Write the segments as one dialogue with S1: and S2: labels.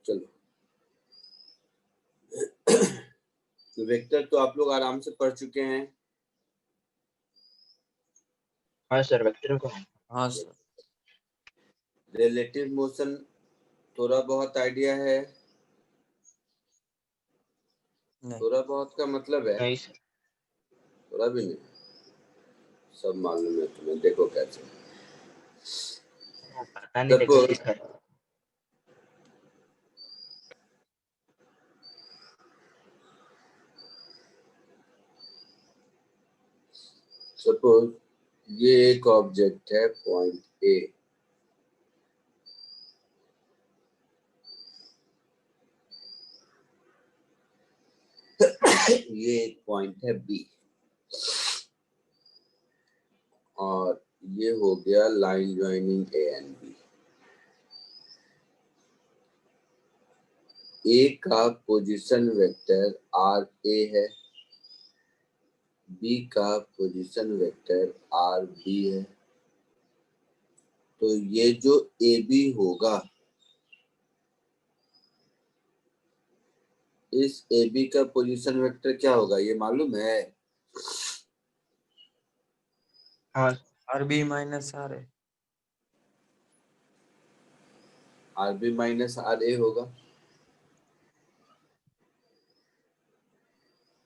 S1: चलो तो वेक्टर तो आप लोग आराम से पढ़ चुके हैं।
S2: हाँ सर, वेक्टर को
S3: हाँ सर।
S1: रिलेटिव मोशन थोड़ा बहुत आइडिया है?
S3: नहीं।
S1: थोड़ा बहुत का मतलब है
S2: नहीं सर।
S1: थोड़ा भी नहीं, सब मालूम है तुम्हें। देखो कैसे,
S2: पता नहीं
S1: देखो
S2: देखो सर।
S1: सपोज ये एक ऑब्जेक्ट है पॉइंट ए, ये एक पॉइंट है बी, और ये हो गया line joining A and B. A का पोजीशन वेक्टर आर ए है, बी का पोजीशन वेक्टर आर बी है। तो ये जो ए बी होगा, इस ए बी का पोजीशन वेक्टर क्या होगा ये मालूम है?
S2: हाँ
S3: आर बी माइनस आर है।
S1: R B minus R A होगा,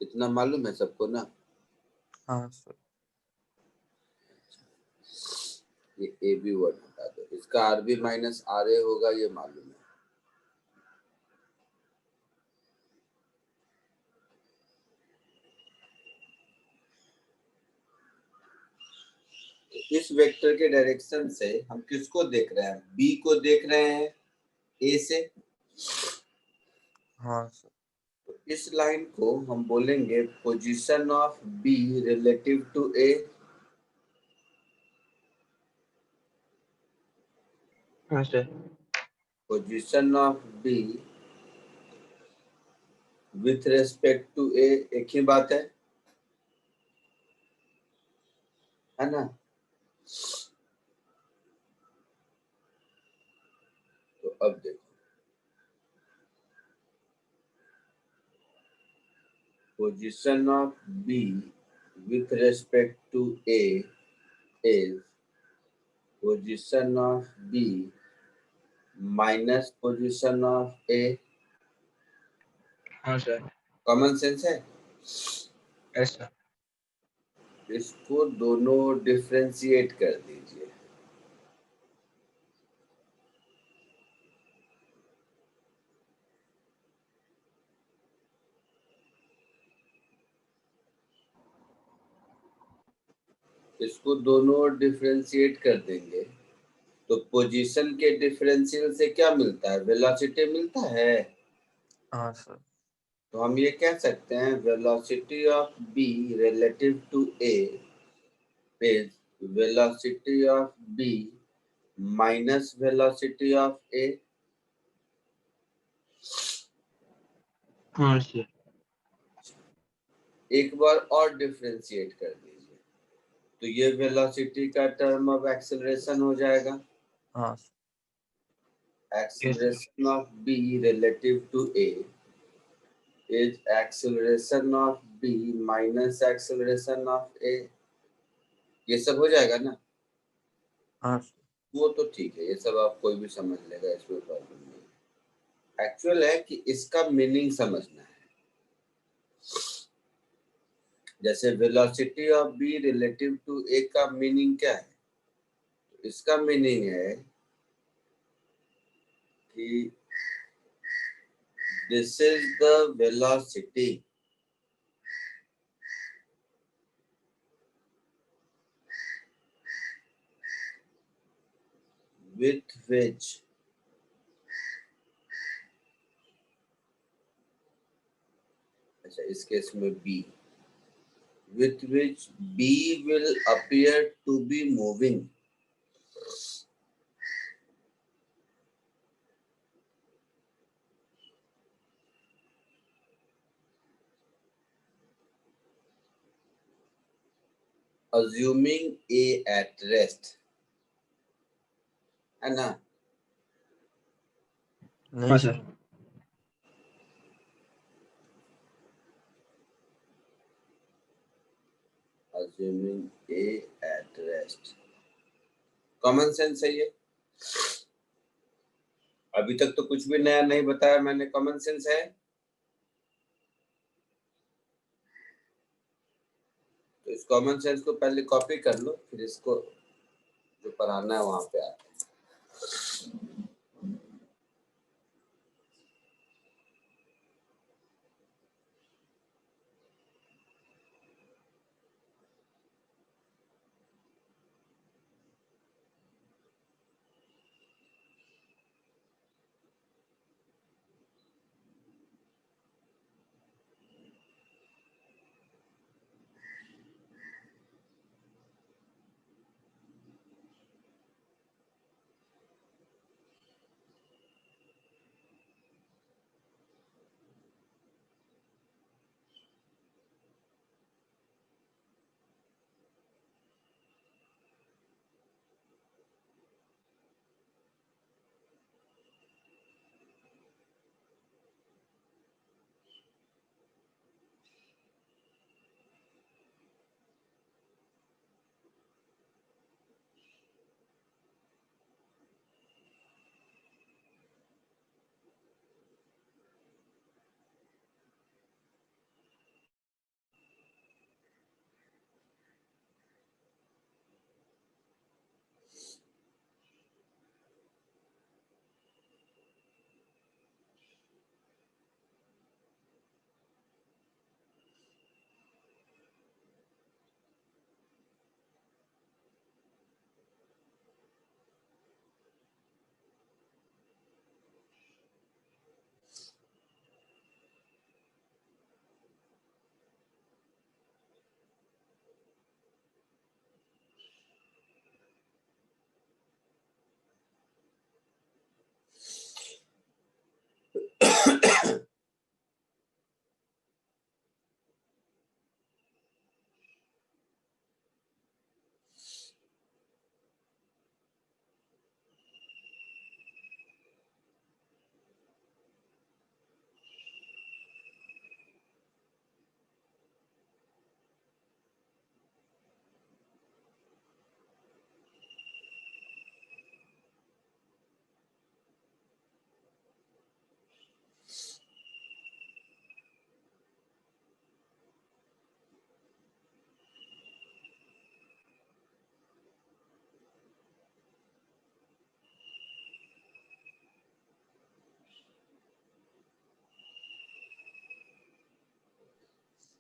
S1: इतना मालूम है सबको ना?
S3: हाँ सर।
S1: ये ए बी वर्ड हटा दो, इसका R B minus R A होगा, ये मालूम है। इस वेक्टर के डायरेक्शन से हम किसको देख रहे हैं? बी को देख रहे हैं ए से।
S3: हाँ सर।
S1: तो इस लाइन को हम बोलेंगे position of B relative to A.
S2: हाँ sir.
S1: Position of B with respect to A, एक ही बात है ना? तो अब देखो, position of B with respect to A is position of B minus position of A.
S2: हाँ सर।
S1: कॉमन सेंस है।
S2: Yes sir.
S1: इसको दोनों डिफरेंशिएट कर दीजिए। इसको दोनों डिफरेंशिएट कर देंगे तो पोजीशन के डिफरेंशियल से क्या मिलता है? वेलोसिटी मिलता है।
S3: हाँ सर।
S1: तो हम ये कह सकते हैं velocity of B relative to A is velocity of B minus velocity of A.
S2: हाँ सर।
S1: एक बार और डिफरेंशिएट कर दीजिए तो ये वेलोसिटी का टर्म ऑफ एक्सेलरेशन हो जाएगा।
S3: हाँ sir.
S1: Acceleration of b relative to a is acceleration of b minus acceleration of a। ये सब हो जाएगा ना?
S3: हाँ सर।
S1: वो तो ठीक है, ये सब आप कोई भी समझ लेगा, इसमें प्रॉब्लम नहीं। एक्चुअल है कि इसका मीनिंग समझना है। जैसे velocity of B relative to A का मीनिंग क्या है? इसका मीनिंग है कि this is the velocity with which अच्छा इस केस में b with which b will appear to be moving। assuming a at rest, है ना?
S3: नहीं
S2: हाँ
S3: sir.
S2: Sir.
S1: assuming A at rest. Common sense है ये, अभी तक तो कुछ भी नया नहीं बताया मैंने, कॉमन सेंस है। तो इस कॉमन सेंस को पहले कॉपी कर लो, फिर इसको जो पढ़ाना है वहां पे आते हैं।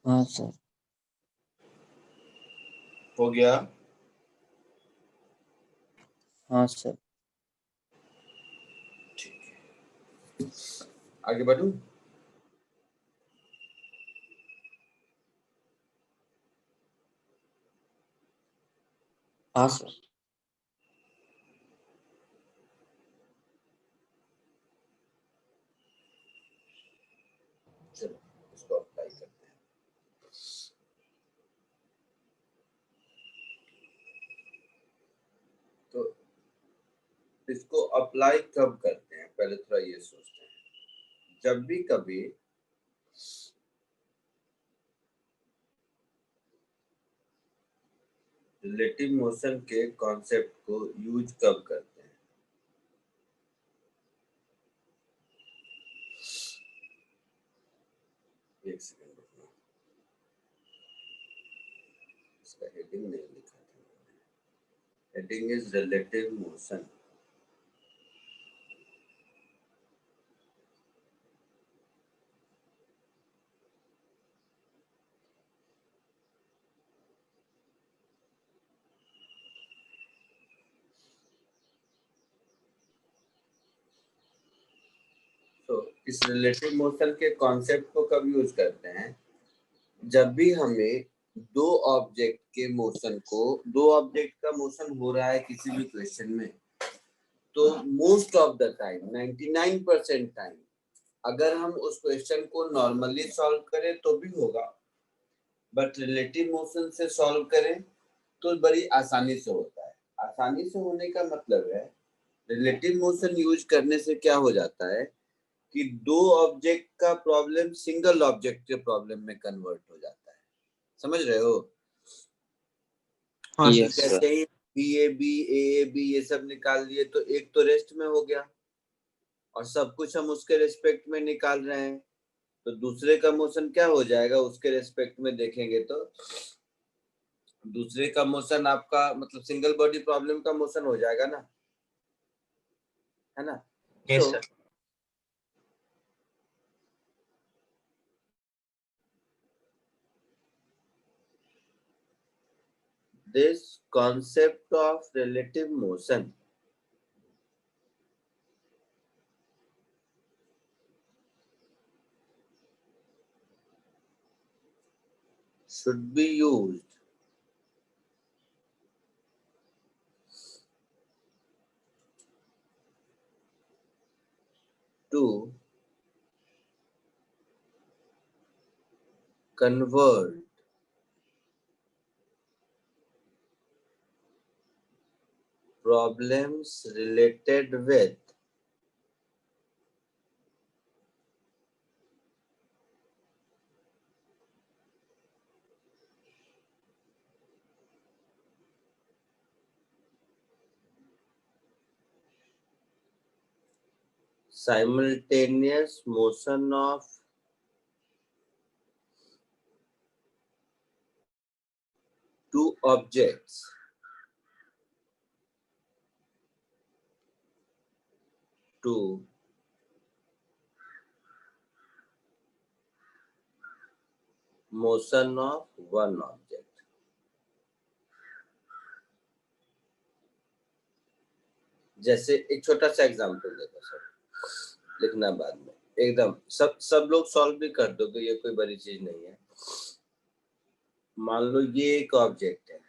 S3: हाँ सर।
S1: हो गया?
S3: हाँ सर।
S1: ठीक है, आगे बढ़ूं?
S3: हाँ सर।
S1: चलो इसको अप्लाई करते हैं। तो इसको अप्लाई कब करते हैं, पहले थोड़ा ये सोचते हैं। जब भी कभी रिलेटिव मोशन के कॉन्सेप्ट को यूज कब करते हैं? एक सेकंड रुकना, इसका हेडिंग नहीं लिखा था। Heading is relative motion. तो इस रिलेटिव मोशन के कॉन्सेप्ट को कब यूज करते हैं? जब भी हमें दो ऑब्जेक्ट के मोशन को, दो ऑब्जेक्ट का मोशन हो रहा है किसी भी क्वेश्चन में, तो most of the time 99% time अगर हम उस क्वेश्चन को नॉर्मली सॉल्व करें तो भी होगा, बट रिलेटिव मोशन से सॉल्व करें तो बड़ी आसानी से होता है। आसानी से होने का मतलब है, रिलेटिव मोशन यूज करने से क्या हो जाता है कि दो ऑब्जेक्ट का प्रॉब्लम सिंगल ऑब्जेक्ट के प्रॉब्लम में कन्वर्ट हो जाता है। समझ रहे हो?
S2: हाँ
S3: Yes,
S2: सर।
S1: जैसे ही बी ए बी ये सब निकाल लिए तो एक तो रेस्ट में हो गया और सब कुछ हम उसके रिस्पेक्ट में निकाल रहे हैं, तो दूसरे का मोशन क्या हो जाएगा उसके रिस्पेक्ट में देखेंगे तो दूसरे का मोशन आपका मतलब सिंगल बॉडी प्रॉब्लम का मोशन हो जाएगा ना, है ना।
S2: Yes
S1: So,
S2: sir.
S1: this concept of relative motion should be used to convert problems related with simultaneous motion of two objects to motion of one object. जैसे एक छोटा सा एग्जांपल देता सर, लिखना बाद में, एकदम सब लोग सॉल्व भी कर दोगे, ये कोई बड़ी चीज नहीं है। मान लो ये एक ऑब्जेक्ट है,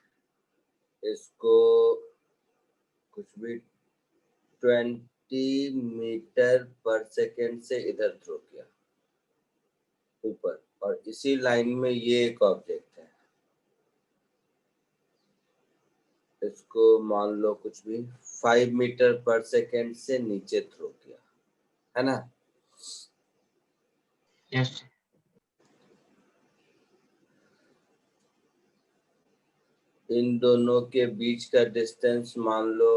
S1: इसको कुछ भी 20 मीटर पर सेकेंड से इधर थ्रो किया ऊपर, और इसी लाइन में ये एक ऑब्जेक्ट है, इसको मान लो कुछ भी 5 मीटर पर सेकेंड से नीचे थ्रो किया, है ना।
S2: यस।
S1: इन दोनों के बीच का डिस्टेंस मान लो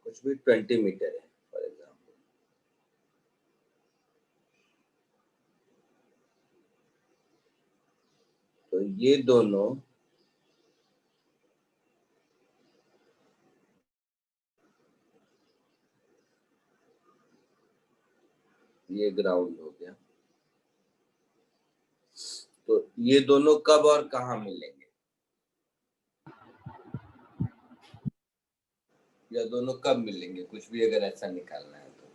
S1: कुछ भी 20 मीटर है फॉर एग्जाम्पल। तो ये दोनों ये ग्राउंड हो गया, तो ये दोनों कब और कहाँ मिलेंगे, या दोनों कब मिलेंगे, कुछ भी अगर ऐसा निकालना है तो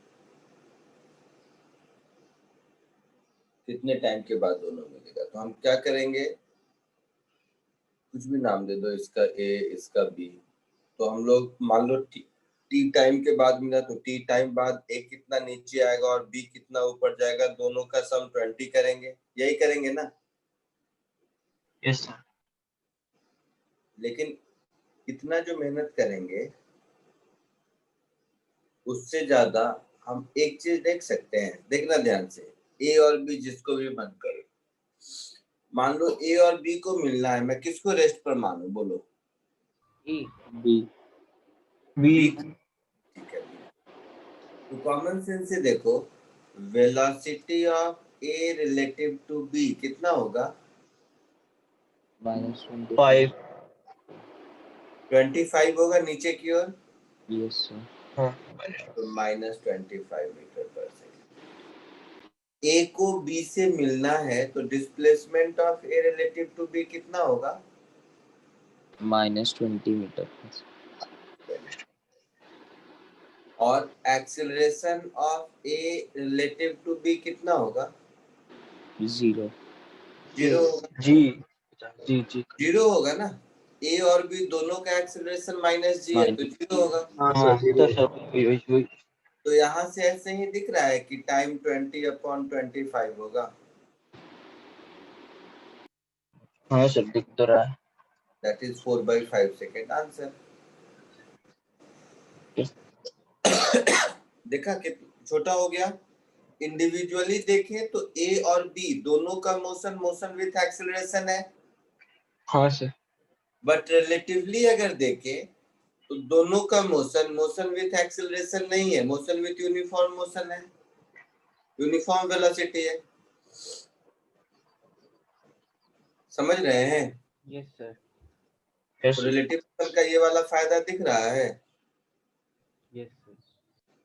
S1: कितने टाइम के बाद दोनों मिलेगा। तो हम क्या करेंगे, कुछ भी नाम दे दो, इसका ए इसका बी, तो हम लोग मान लो टी टाइम के बाद मिला तो टी टाइम बाद ए कितना नीचे आएगा और बी कितना ऊपर जाएगा, दोनों का सम 20 करेंगे, यही करेंगे ना।
S2: Yes sir.
S1: लेकिन इतना जो मेहनत करेंगे उससे ज्यादा हम एक चीज देख सकते हैं, देखना ध्यान से, ए और बी जिसको भी मन करे, मान लो ए और बी को मिलना है, मैं किसको रेस्ट पर मानूं बोलो।
S3: B. B.
S2: बी।
S1: ठीक है, तो कॉमन सेंस से देखो, velocity of A relative to B कितना होगा,
S3: -25.
S1: 25 होगा नीचे की ओर,
S3: Yes, sir.
S2: हाँ।
S1: तो -25 मीटर पर सेकेंड। ए को बी से मिलना है तो displacement of A relative to B कितना होगा,
S3: -20 meter.
S1: और acceleration of A relative to B कितना होगा,
S3: 0.
S1: जीरो होगा,
S2: जी जी जी।
S1: जीरो होगा ना। ए और बी दोनों का एक्सेलरेशन -g है तो जीरो होगा।
S2: हाँ सर, वही।
S1: तो यहाँ से ऐसे ही दिख रहा है कि टाइम 20/25 होगा,
S2: हाँ सर, दिख तो रहा है।
S1: That is 4/5 second answer. देखा कितना छोटा हो गया। इंडिविजुअली देखें तो ए और बी दोनों का मोशन विथ एक्सेलरेशन है,
S2: हाँ सर।
S1: बट रिलेटिवली अगर देखें तो दोनों का मोशन विथ एक्सेलरेशन नहीं है, मोशन विथ यूनिफॉर्म मोशन है, यूनिफॉर्म वेलोसिटी है। समझ रहे हैं?
S3: Yes sir.
S1: तो रिलेटिव मोशन का ये वाला फायदा दिख रहा है
S3: यस सर।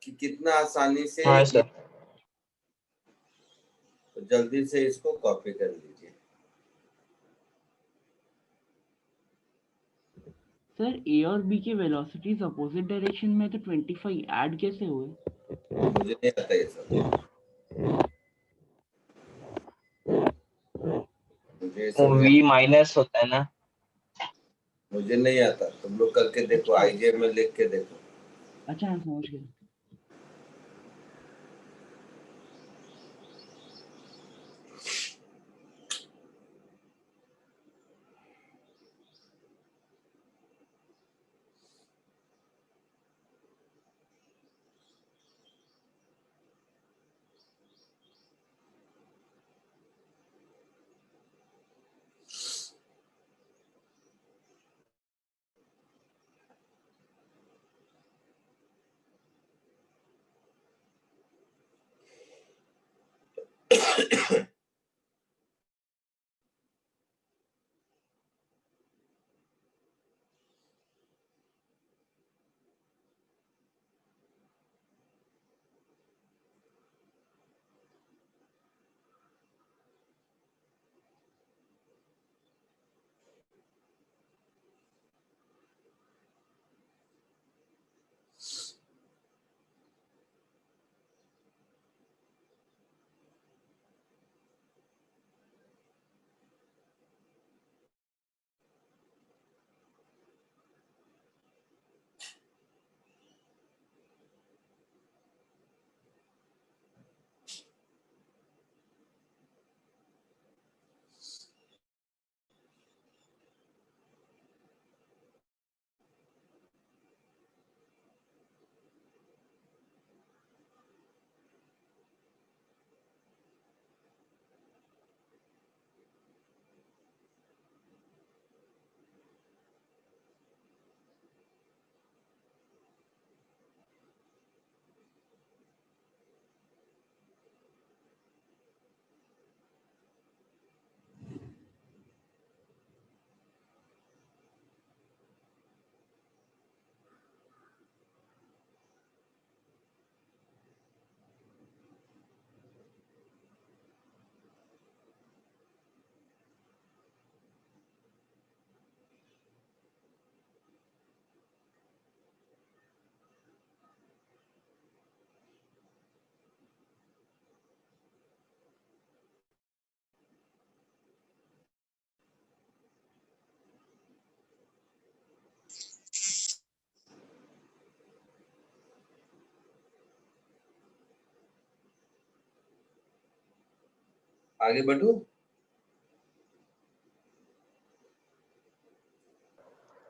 S1: कि कितना आसानी से
S2: हाँ सर।
S1: तो जल्दी से इसको कॉपी कर लीजिए।
S4: सर ए और बी के वेलोसिटीज अपोजिट डायरेक्शन में तो 25 ऐड कैसे हुए?
S1: मुझे नहीं आता ये सब, मुझे
S2: वो
S1: सब
S2: v माइनस होता है ना।
S1: मुझे नहीं आता, तुम लोग करके देखो,
S4: अच्छा।
S1: आईजे में लिख के देखो।
S4: अच्छा हाँ समझ गया।
S1: आगे बढ़ू?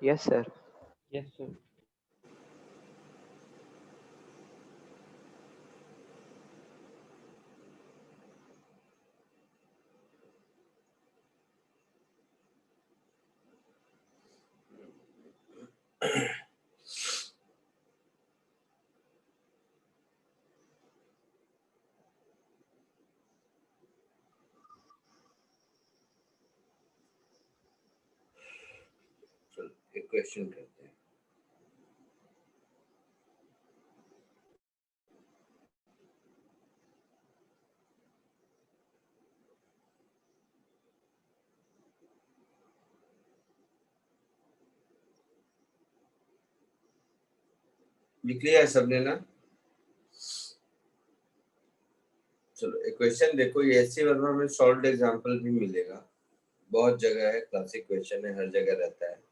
S3: Yes sir.
S4: Yes sir.
S1: चलो एक क्वेश्चन करते हैं। लिख लिया है सबने ना? चलो एक क्वेश्चन देखो, ये एससी वर्मा में सॉल्व एग्जांपल भी मिलेगा, बहुत जगह है, क्लासिक क्वेश्चन है, हर जगह रहता है।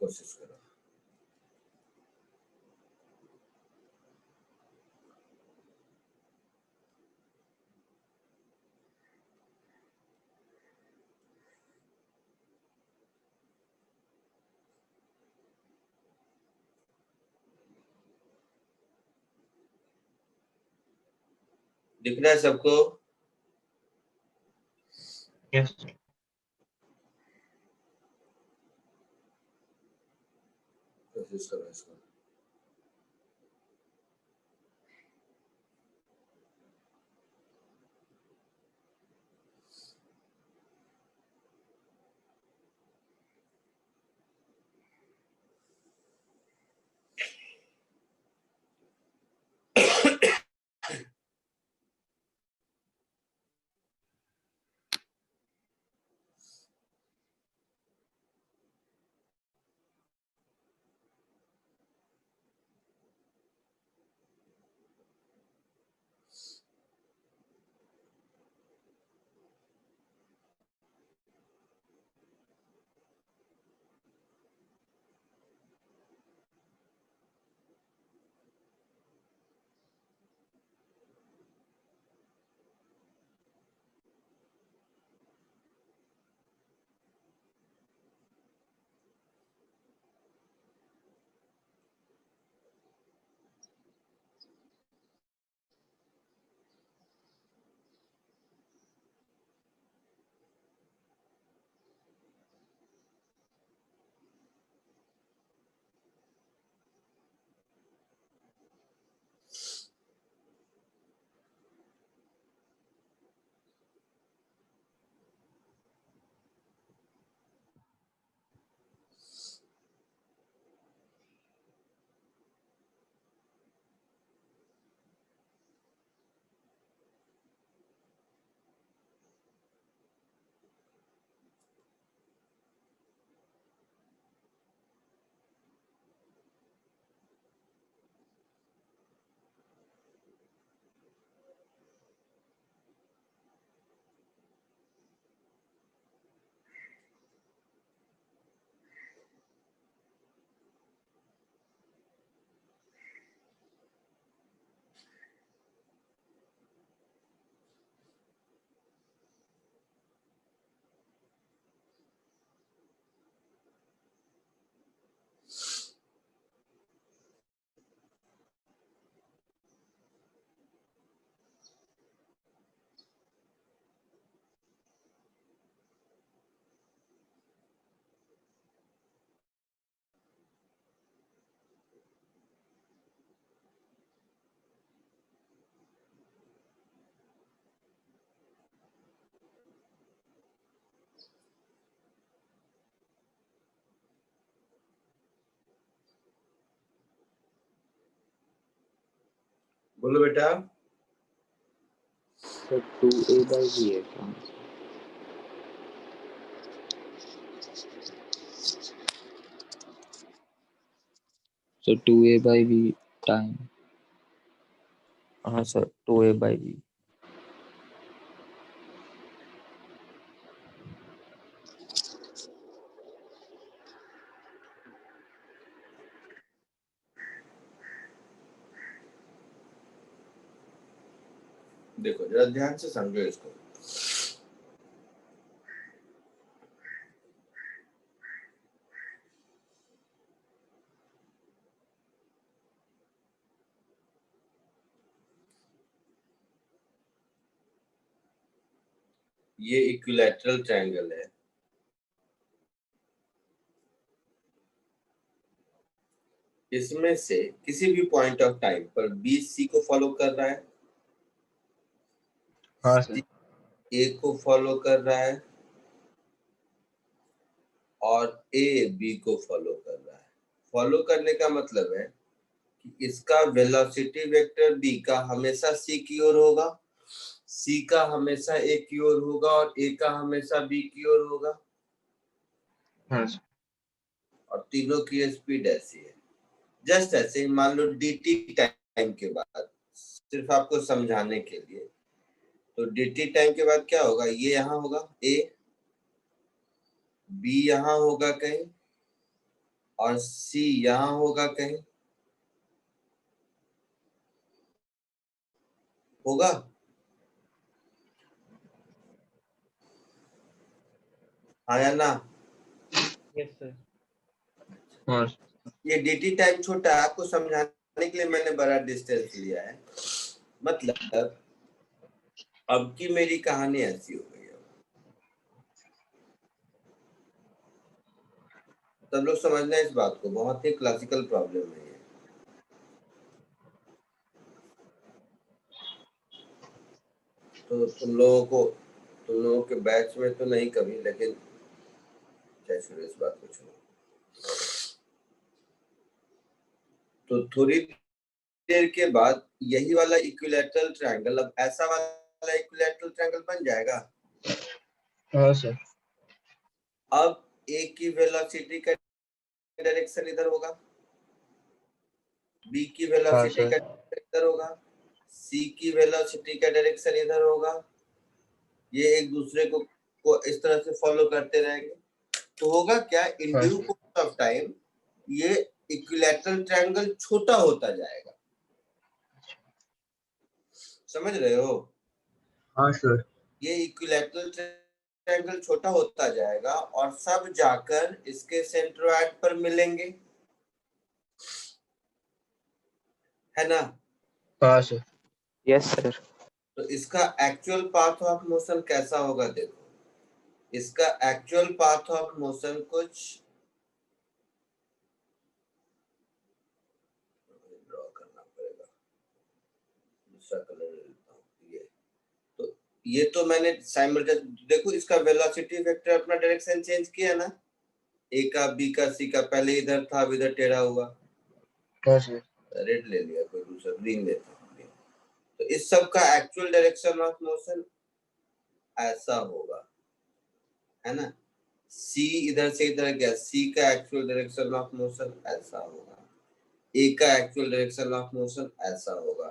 S1: कोशिश करो। दिख रहा है सबको?
S2: यस
S1: कोशिश करो इसको। बोलो बेटा।
S3: सर 2a/v है क्या?
S2: Sir 2a/v time.
S3: हाँ सर 2a/v।
S1: देखो जरा ध्यान से समझो इसको। ये इक्विलैटरल ट्रायंगल है। इसमें से किसी भी पॉइंट ऑफ टाइम पर बी सी को फॉलो कर रहा है,
S2: हाँ सर।
S1: ए को फॉलो कर रहा है और ए बी को फॉलो कर रहा है। फॉलो करने का मतलब है कि इसका वेलोसिटी वेक्टर बी का हमेशा सी की ओर होगा, सी का हमेशा ए की ओर होगा और ए का हमेशा बी की ओर होगा।
S2: हाँ सर।
S1: और तीनों की स्पीड ऐसी है। जस्ट ऐसे मान लो dt टाइम के बाद, सिर्फ आपको समझाने के लिए, तो dt टाइम के बाद क्या होगा, ये यहाँ होगा a, b यहाँ होगा कहीं और c यहाँ होगा कहीं, होगा? हाँ या ना?
S3: Yes sir.
S2: हाँ
S1: ये dt टाइम छोटा है, आपको समझाने के लिए मैंने बड़ा डिस्टेंस लिया है। मतलब अब की मेरी कहानी ऐसी हो गई है। सब लोग समझना इस बात को, बहुत ही क्लासिकल प्रॉब्लम है ये। तो तुम लोगों के बैच में तो नहीं कभी, लेकिन क्या छोड़ो इस बात को छोड़ो। तो थोड़ी देर के बाद यही वाला इक्विलैटरल ट्रायंगल, अब ऐसा वाला इक्विलैटरल ट्रायंगल बन जाएगा।
S2: हाँ सर।
S1: अब ए की वेलोसिटी का डायरेक्शन इधर होगा, बी की
S2: हाँ
S1: वेलोसिटी
S2: सर।
S1: का इधर होगा, सी की वेलोसिटी का डायरेक्शन इधर होगा। ये एक दूसरे को इस तरह से फॉलो करते रहेंगे। तो होगा क्या, इन
S2: हाँ
S1: due
S2: sir.
S1: Course of time ये इक्विलैटरल ट्रायंगल छोटा होता जाएगा। समझ रहे हो?
S2: हाँ सर।
S1: ये इक्विलैटरल ट्रायंगल छोटा होता जाएगा और सब जाकर इसके सेंट्रोइड पर मिलेंगे, है ना?
S2: हाँ सर।
S3: Yes, sir.
S1: तो इसका एक्चुअल पाथ ऑफ मोशन कैसा होगा देखो। इसका एक्चुअल पाथ ऑफ मोशन कुछ ड्रॉ करना पड़ेगा, दूसरा कलर लेता हूं। ये तो ये तो मैंने साइमल्टेनियस, देखो इसका वेलोसिटी वेक्टर अपना डायरेक्शन चेंज किया ना, ए का, बी का, सी का, पहले इधर था अब इधर टेढ़ा हुआ।
S2: हाँ सर।
S1: रेड ले लिया, कोई दूसरा ग्रीन लेता हूं। तो इस सब का एक्चुअल डायरेक्शन ऑफ मोशन ऐसा होगा, है ना? सी इधर से इधर गया, सी का एक्चुअल डायरेक्शन ऑफ मोशन ऐसा होगा, ए का एक्चुअल डायरेक्शन ऑफ मोशन ऐसा होगा।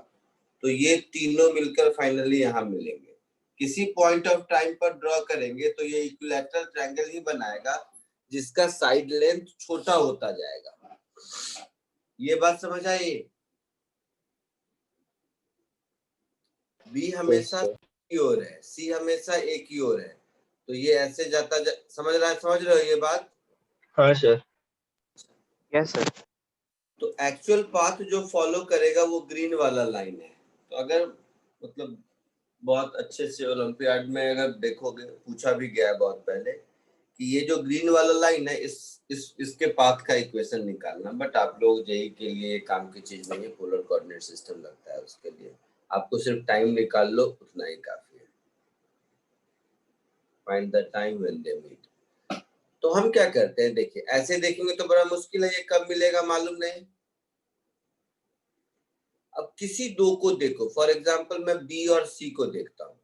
S1: तो ये तीनों मिलकर फाइनली यहाँ मिलेंगे, किसी पॉइंट ऑफ टाइम पर ड्रॉ करेंगे तो ये इक्विलैटरल ट्रायंगल ही बनाएगा जिसका साइड लेंथ छोटा होता जाएगा। ये बात समझ आई? बी हमेशा
S2: sir.
S1: की ओर है, सी हमेशा ए की ओर है, तो ये ऐसे समझ रहे हो ये बात?
S2: हाँ सर।
S3: Yes, sir.
S1: तो एक्चुअल पाथ जो फॉलो करेगा वो ग्रीन वाला लाइन है। तो अगर मतलब बहुत अच्छे से ओलंपियाड में अगर देखोगे, पूछा भी गया है बहुत पहले कि ये जो ग्रीन वाला लाइन है इसके पाथ का इक्वेशन निकालना, बट आप लोग जेई के लिए ये काम की चीज नहीं है, पोलर कोऑर्डिनेट सिस्टम लगता है, उसके लिए आपको सिर्फ टाइम निकाल लो, उतना ही काफी है। Find the time when they meet. तो हम क्या करते हैं, देखिए ऐसे देखेंगे तो बड़ा मुश्किल है, ये कब मिलेगा मालूम नहीं। अब किसी दो को देखो, फॉर एग्जांपल मैं बी और सी को देखता हूं,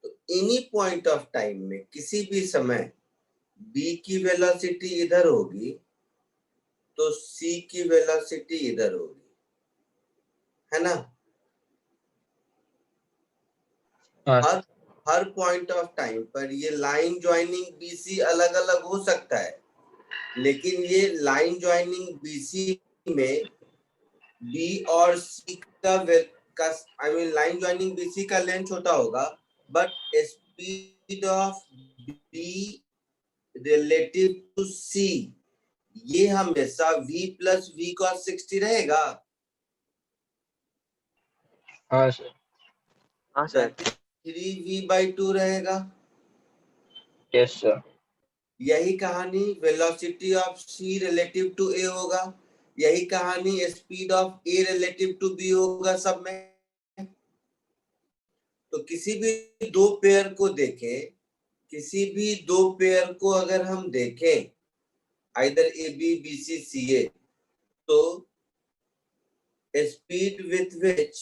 S1: तो एनी पॉइंट ऑफ टाइम में किसी भी समय बी की वेलोसिटी इधर होगी तो सी की वेलोसिटी इधर होगी, है ना?
S2: हाँ
S1: हर
S2: सर।
S1: हर पॉइंट ऑफ टाइम पर ये लाइन ज्वाइनिंग बीसी अलग अलग हो सकता है, लेकिन ये लाइन ज्वाइनिंग बीसी में बी और सी का I mean line joining BC का लेंथ छोटा होगा, but speed of B relative to C ये हमेशा v प्लस वी कॉस 60 रहेगा।
S2: हाँ सर।
S3: हाँ, sir.
S1: दैट इज 3v/2 रहेगा।
S2: Yes sir.
S1: यही कहानी velocity of c relative to a होगा, यही कहानी speed of a relative to b होगा सब में। तो किसी भी दो पेयर को देखें, किसी भी दो पेयर को अगर हम देखें, either A B B C C A, तो speed with which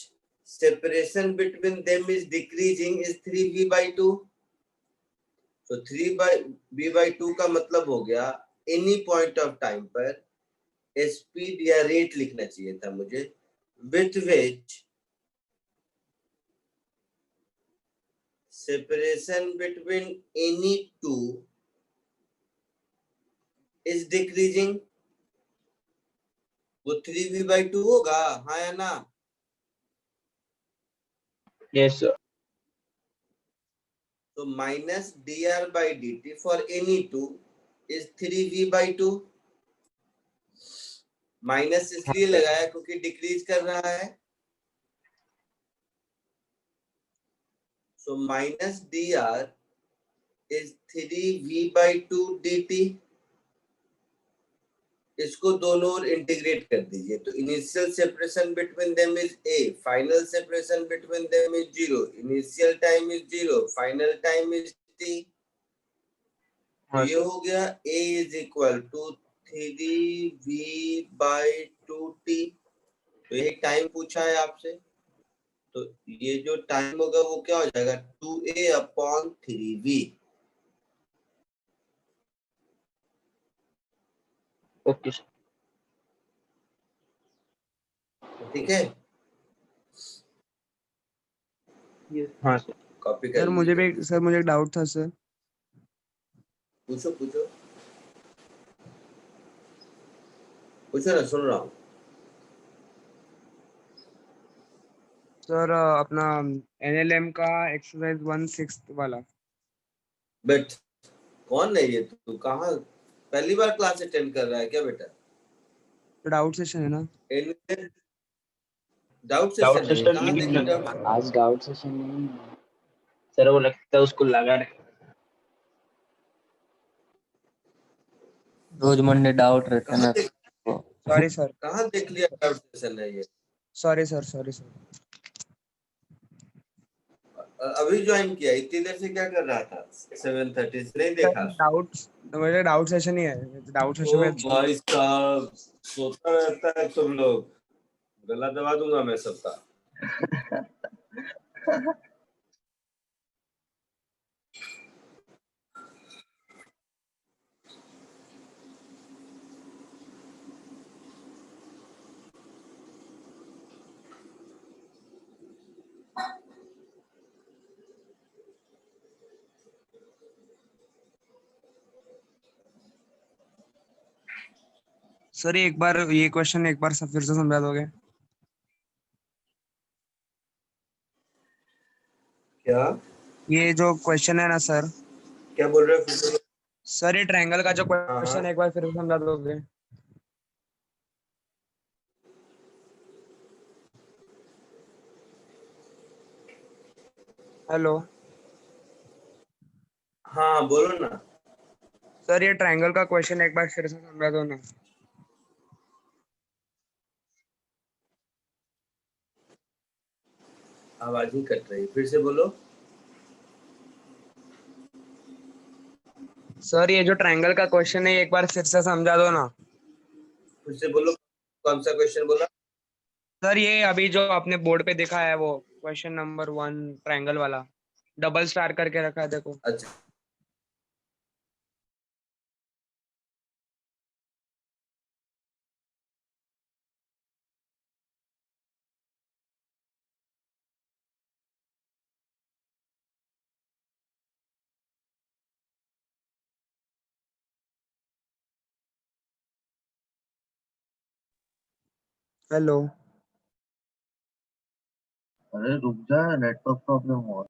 S1: separation between them is decreasing is 3v/2। तो 3v/2 का मतलब हो गया एनी पॉइंट ऑफ टाइम पर स्पीड या रेट लिखना चाहिए था मुझे, with which separation between any two is decreasing, वो 3v/2 होगा, हाँ या ना?
S2: Yes sir.
S1: तो minus dr/dt for any two is 3v/2। Minus इसलिए लगाया क्योंकि डिक्रीज कर रहा है। So minus dr is 3v by 2 dt. इसको दोनों ओर इंटीग्रेट कर दीजिए तो initial separation between them is a, final separation between them is 0, initial time is 0, final time is t. तो
S2: हाँ
S1: ये
S2: सर।
S1: हो गया a is equal to 3v by 2t. तो ये टाइम पूछा है आपसे, तो ये जो टाइम होगा वो क्या हो जाएगा 2a upon 3v.
S2: Okay sir.
S1: ठीक है,
S2: हाँ सर।
S1: कॉपी कर
S5: सर मुझे
S1: लीजिए.
S5: भी सर मुझे एक डाउट था सर।
S1: पूछो पूछो पूछो ना, सुन रहा हूँ.
S5: सर अपना NLM का एक्सरसाइज 1/6 वाला।
S1: बट कौन है ये, तू कहाँ पहली बार क्लास अटेंड कर रहा है क्या बेटा?
S5: डाउट सेशन है ना?
S1: डाउट
S2: डाउट
S1: सेशन है,
S2: सिस्टम
S1: कहाँ
S2: मीटिंग
S1: देखी
S2: लगा
S1: डाउट?
S6: आज डाउट सेशन नहीं है।
S2: सर, वो लगता है उसको लगा रहे।
S6: रोज मंडे डाउट रहता है
S1: कहाँ
S6: ना।
S1: देख
S5: सॉरी सर,
S1: कहाँ देख लिया डाउट सेशन है ये?
S5: Sorry sir, sorry sir.
S1: अभी ज्वाइन किया, इतनी देर से क्या कर रहा था? 7:30 से नहीं देखा?
S5: मुझे डाउट सेशन ही है, डाउट सेशन
S1: ओ
S5: में।
S1: भाई साहब, सोता रहता है तुम लोग, गला दबा दूंगा मैं सबका.
S5: सर एक बार ये क्वेश्चन एक बार फिर से समझा दोगे?
S1: क्या
S5: ये जो क्वेश्चन है ना सर,
S1: क्या बोल रहे हो फिर से?
S5: सर ये ट्रायंगल का जो
S1: हाँ
S5: क्वेश्चन
S1: हाँ,
S5: एक बार फिर से समझा दोगे? हेलो
S1: हाँ बोलो ना.
S5: सर, ये ट्रायंगल का क्वेश्चन एक बार फिर से समझा दो ना।
S1: आवाज ही कट रही, फिर से बोलो.
S5: सर ये जो ट्रायंगल का क्वेश्चन है एक बार फिर से समझा दो ना।
S1: फिर से बोलो, कौन सा क्वेश्चन बोला?
S5: सर ये अभी जो आपने बोर्ड पे दिखा है वो क्वेश्चन नंबर 1 ट्रायंगल वाला, डबल स्टार करके रखा है देखो।
S1: अच्छा,
S5: हेलो
S6: अरे रुक जा, नेटवर्क प्रॉब्लम हो।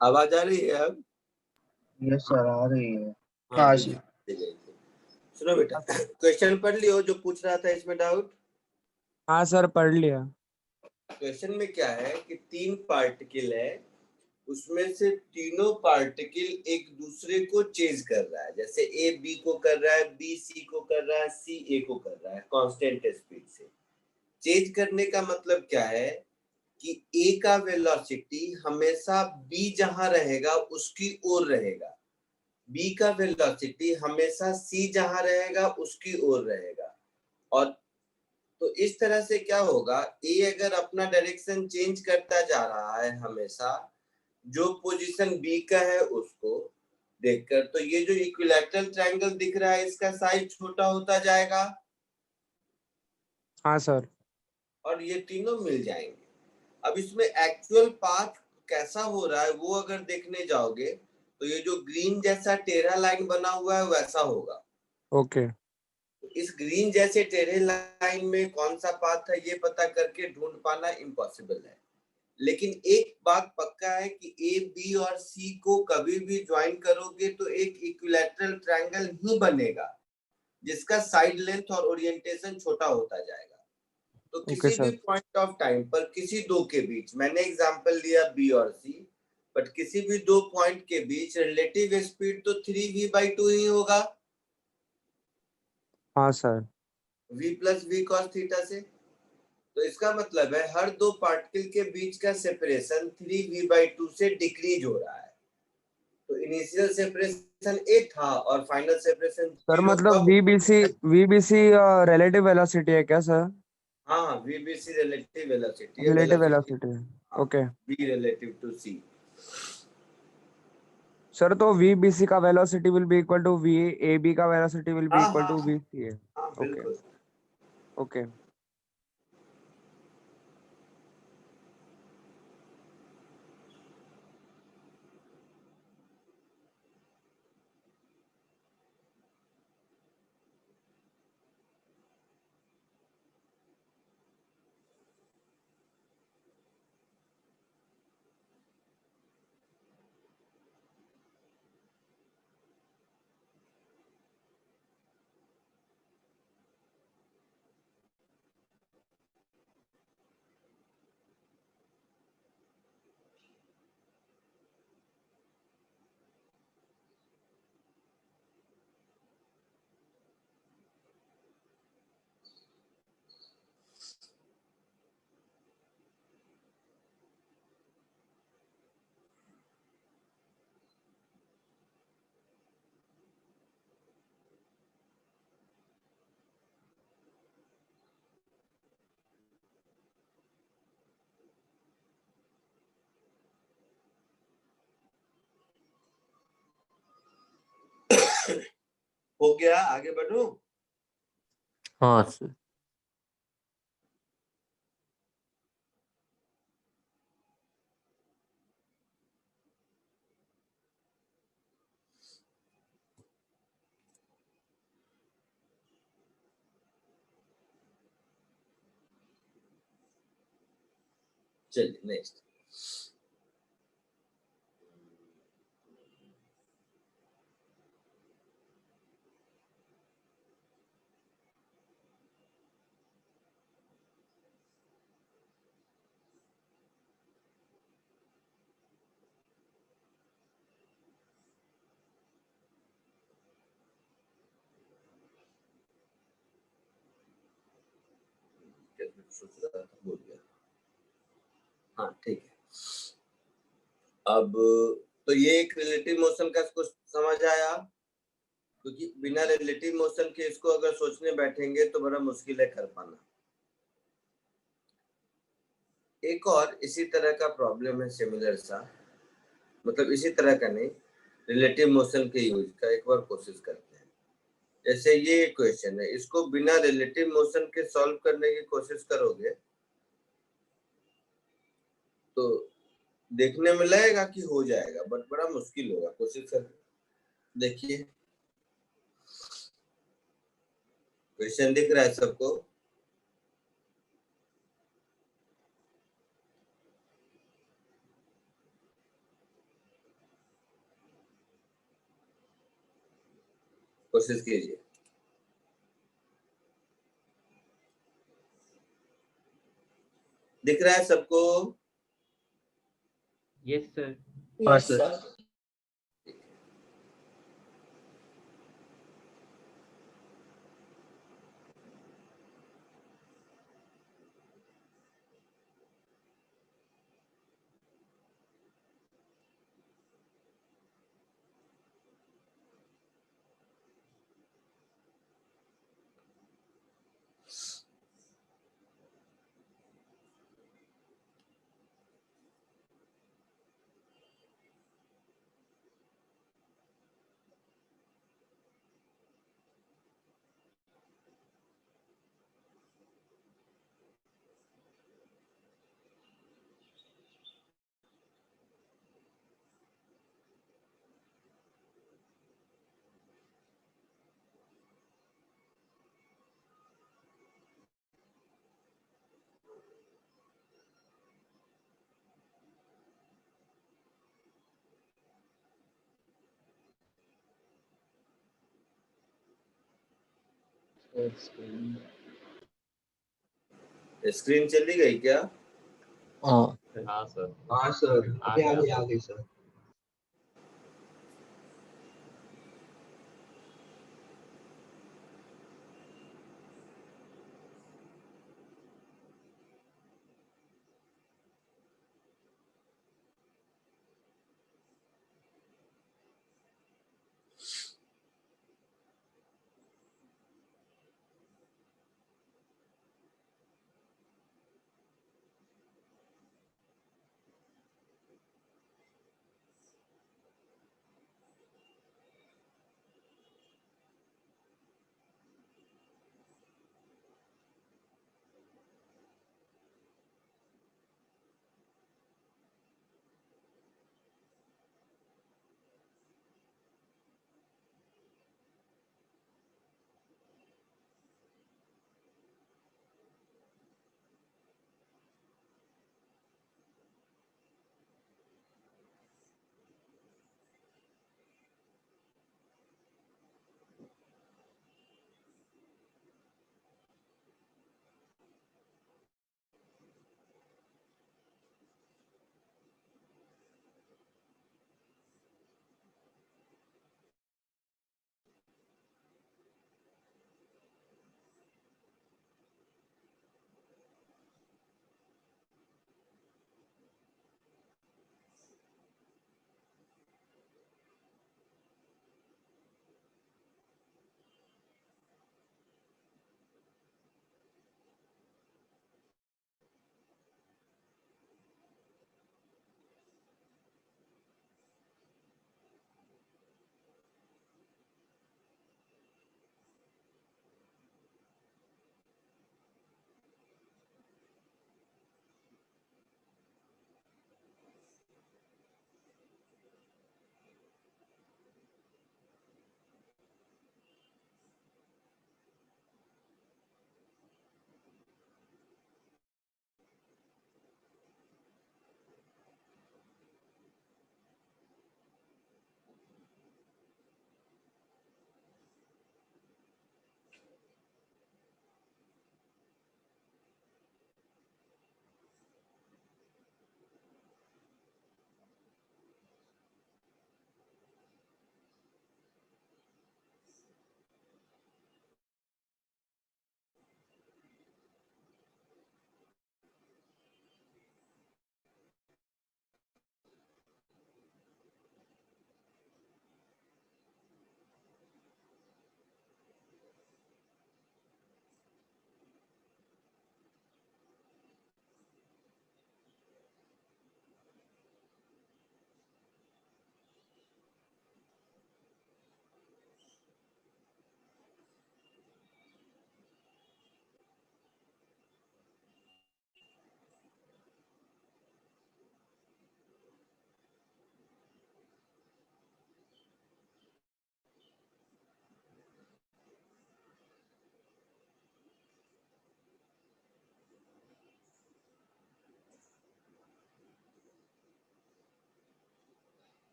S1: आवाज आ रही है अब?
S6: यस सर, आ रही है।
S1: हाँ
S2: हाँ
S1: ठीक
S2: सर।
S1: है, ठीक है. सुनो बेटा, क्वेश्चन पढ़ लियो जो पूछ रहा था इसमें डाउट.
S5: हाँ सर पढ़ लिया।
S1: क्वेश्चन में क्या है कि 3 पार्टिकल है, उसमें से तीनों पार्टिकल एक दूसरे को चेज कर रहा है. जैसे ए बी को कर रहा है, बी सी को कर रहा है, सी ए को कर रहा है कांस्टेंट स्पीड से. चेंज करने का मतलब क्या है कि ए का वेलोसिटी हमेशा बी जहां रहेगा उसकी ओर रहेगा, बी का वेलोसिटी हमेशा सी जहां रहेगा उसकी ओर रहेगा। और तो इस तरह से क्या होगा, ए अगर अपना डायरेक्शन चेंज करता जा रहा है हमेशा जो पोजीशन बी का है उसको देखकर, तो ये जो इक्विलैटरल ट्रायंगल दिख रहा है इसका साइज छोटा होता जाएगा
S5: हाँ सर।
S1: और ये तीनों मिल जाएंगे। अब इसमें एक्चुअल पाथ कैसा हो रहा है वो अगर देखने जाओगे तो ये जो ग्रीन जैसा टेढ़ा लाइन बना हुआ है वैसा होगा।
S5: ओके।
S1: इस ग्रीन जैसे टेढ़े लाइन में कौन सा पाथ है ये पता करके ढूंढ पाना इम्पॉसिबल है, लेकिन एक बात पक्का है कि ए बी और सी को कभी भी ज्वाइन करोगे तो एक इक्विलैटरल ट्रायंगल ही बनेगा जिसका साइड लेंथ और ओरिएंटेशन छोटा होता जाएगा। तो
S5: ओके
S1: किसी भी
S5: सर।
S1: पॉइंट ऑफ टाइम पर किसी दो के बीच, मैंने एग्जांपल लिया बी और सी, बट किसी भी दो पॉइंट के बीच रिलेटिव स्पीड तो 3v/2 ही होगा,
S5: हाँ sir.
S1: v plus v cos theta से। तो इसका मतलब है हर दो पार्टिकल के बीच का सेपरेशन 3v/2 से डिक्रीज हो रहा है। तो इनिशियल सेपरेशन ए था और फाइनल सेपरेशन
S5: सर
S1: 0
S5: मतलब
S1: कब
S5: वीबीसी, वीबीसी रिलेटिव वेलोसिटी है क्या सर?
S1: हाँ हाँ, वीबीसी रिलेटिव वेलोसिटी है,
S5: रिलेटिव
S1: वेलोसिटी
S5: वेलोसिटी।
S1: हाँ,
S5: okay
S1: v relative to c।
S5: Sir, तो वीबीसी का velocity will be equal to V A B का वेलोसिटी विल बी
S1: हाँ
S5: इक्वल
S1: हाँ
S5: टू वी सी है।
S1: हाँ
S5: ओके
S1: बिल्कुल।
S5: ओके।
S1: हो गया, आगे बढ़ूं?
S6: हाँ सर।
S1: चलिए नेक्स्ट। सोच रहा था भूल गया। हाँ ठीक है। अब तो ये एक रिलेटिव मोशन का कुछ समझ आया, क्योंकि बिना रिलेटिव मोशन के इसको अगर सोचने बैठेंगे तो बड़ा मुश्किल है कर पाना। एक और इसी तरह का प्रॉब्लम है सिमिलर सा, मतलब इसी तरह का नहीं, रिलेटिव मोशन के यूज का एक बार कोशिश करते हैं। जैसे ये क्वेश्चन है, इसको बिना रिलेटिव मोशन के सॉल्व करने की कोशिश करोगे तो देखने में लगेगा कि हो जाएगा, बट बड़ा मुश्किल होगा। कोशिश कर देखिए, क्वेश्चन दिख रहा है सबको? कोशिश कीजिए। दिख रहा है सबको?
S4: Yes sir.
S6: हाँ सर।
S1: स्क्रीन चली गई क्या?
S6: हाँ
S7: हाँ सर,
S8: हाँ सर, अभी
S7: गया
S8: आ
S7: सर।
S8: गई सर।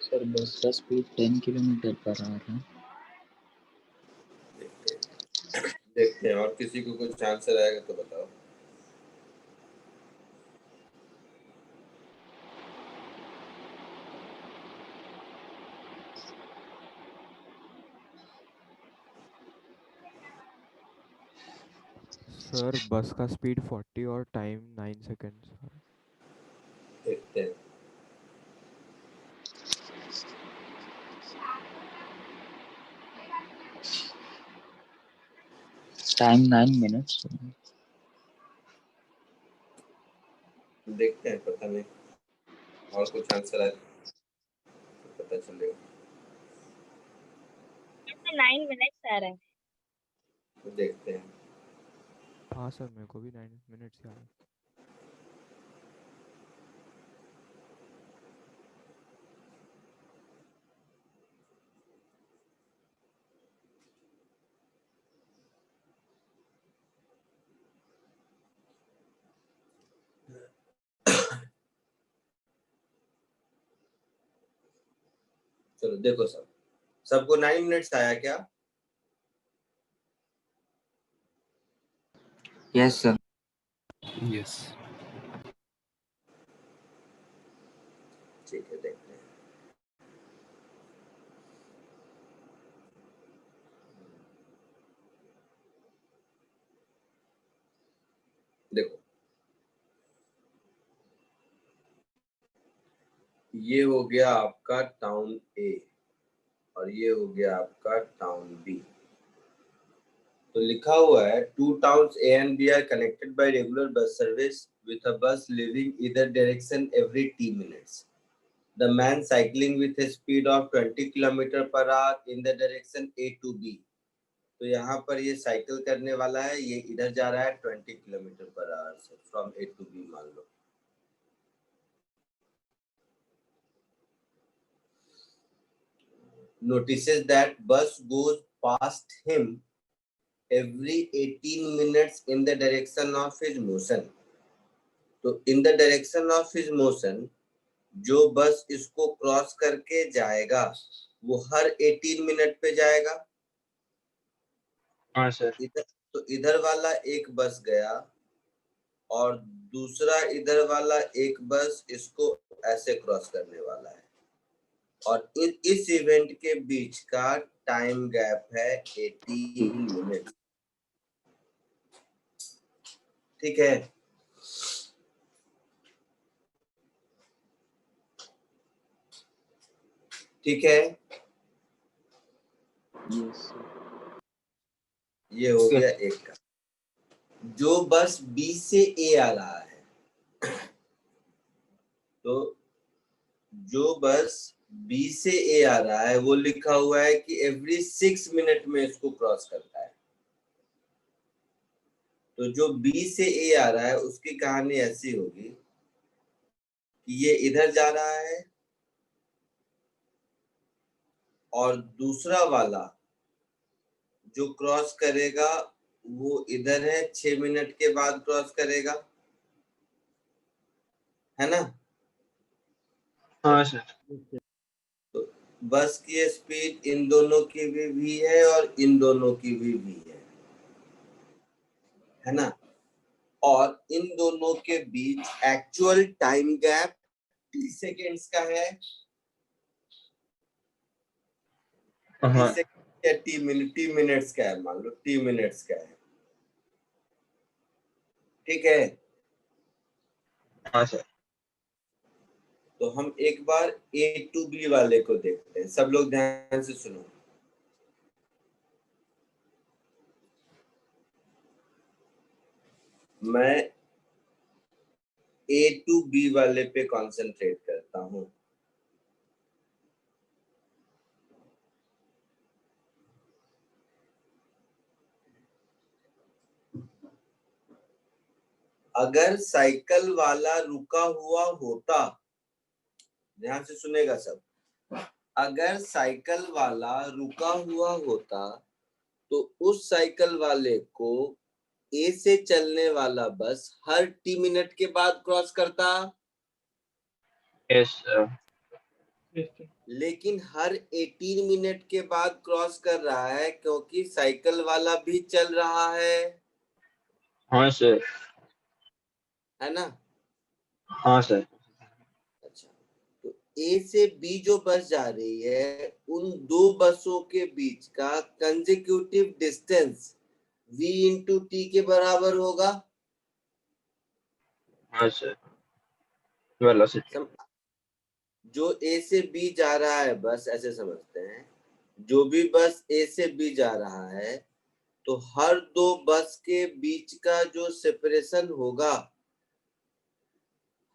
S9: सर बस का स्पीड 10 किलोमीटर पर आवर है।
S1: देखते हैं, और किसी को कुछ आंसर आएगा तो बताओ।
S7: सर बस का स्पीड 40 और टाइम 9 सेकेंड्स।
S1: देखते हैं।
S9: Time 9 minutes।
S1: देखते हैं, पता नहीं, और कुछ आंसर आए तो पता चलेगा।
S8: 9 minutes आ रहा है।
S1: तो देखते हैं।
S7: हाँ सर मेरे को भी 9 मिनट्स याद है।
S1: चलो देखो, सबको 9 मिनट्स आया क्या?
S3: Yes sir.
S9: यस।
S1: ठीक है, देखते हैं। देखो, ये हो गया आपका टाउन ए और ये हो गया आपका टाउन बी। तो लिखा हुआ है, two towns A and B are connected by regular bus service with a bus leaving either direction every 10 minutes. The man cycling with a speed of 20 km/h in the direction A to B. तो यहाँ पर ये cycle करने वाला है, ये इधर जा रहा है 20 km/h से, फ्रॉम A to B मान लो। Notices that bus goes past him every 18 minutes in the direction of his motion. तो in the direction of his motion, जो बस इसको क्रॉस करके जाएगा वो हर 18 मिनट पे जाएगा।
S2: हाँ सर।
S1: तो इधर वाला एक बस गया और दूसरा इधर वाला एक बस इसको ऐसे क्रॉस करने वाला है, और इस इवेंट के बीच का टाइम गैप है 18 मिनट। ठीक है, ठीक है,
S3: यस
S1: ये हो गया एक का। जो बस बी से ए आ रहा है, तो जो बस बी से ए आ रहा है वो लिखा हुआ है कि एवरी 6 मिनट में इसको क्रॉस करता है। तो जो बी से ए आ रहा है उसकी कहानी ऐसी होगी कि ये इधर जा रहा है और दूसरा वाला जो क्रॉस करेगा वो इधर है, 6 मिनट के बाद क्रॉस करेगा, है ना?
S2: हाँ सर।
S1: तो बस की स्पीड इन दोनों की भी v है और इन दोनों की भी v है ना? और इन दोनों के बीच actual time gap t seconds का है।
S2: हाँ
S1: या t मिनट्स का है, मान लो t मिनट्स का है। ठीक है,
S2: हाँ सर।
S1: तो हम एक बार A to B वाले को देखते हैं। सब लोग ध्यान से सुनो। मैं A to B वाले पे कंसंट्रेट करता हूं। अगर साइकिल वाला रुका हुआ होता, ध्यान से सुनेगा सब, अगर साइकिल वाला रुका हुआ होता तो उस साइकिल वाले को ए से चलने वाला बस हर t मिनट के बाद क्रॉस करता।
S2: Yes sir.
S1: लेकिन हर 18 मिनट के बाद क्रॉस कर रहा है क्योंकि साइकिल वाला भी चल रहा है
S2: हाँ सर।
S1: है ना।
S2: हाँ सर।
S1: अच्छा, तो ए से बी जो बस जा रही है उन दो बसों के बीच का consecutive distance v into T के बराबर होगा।
S2: हाँ सर। वेलोसिटी।
S1: जो ए से बी जा रहा है बस ऐसे समझते हैं, जो भी बस ए से बी जा रहा है तो हर दो बस के बीच का जो सेपरेशन होगा,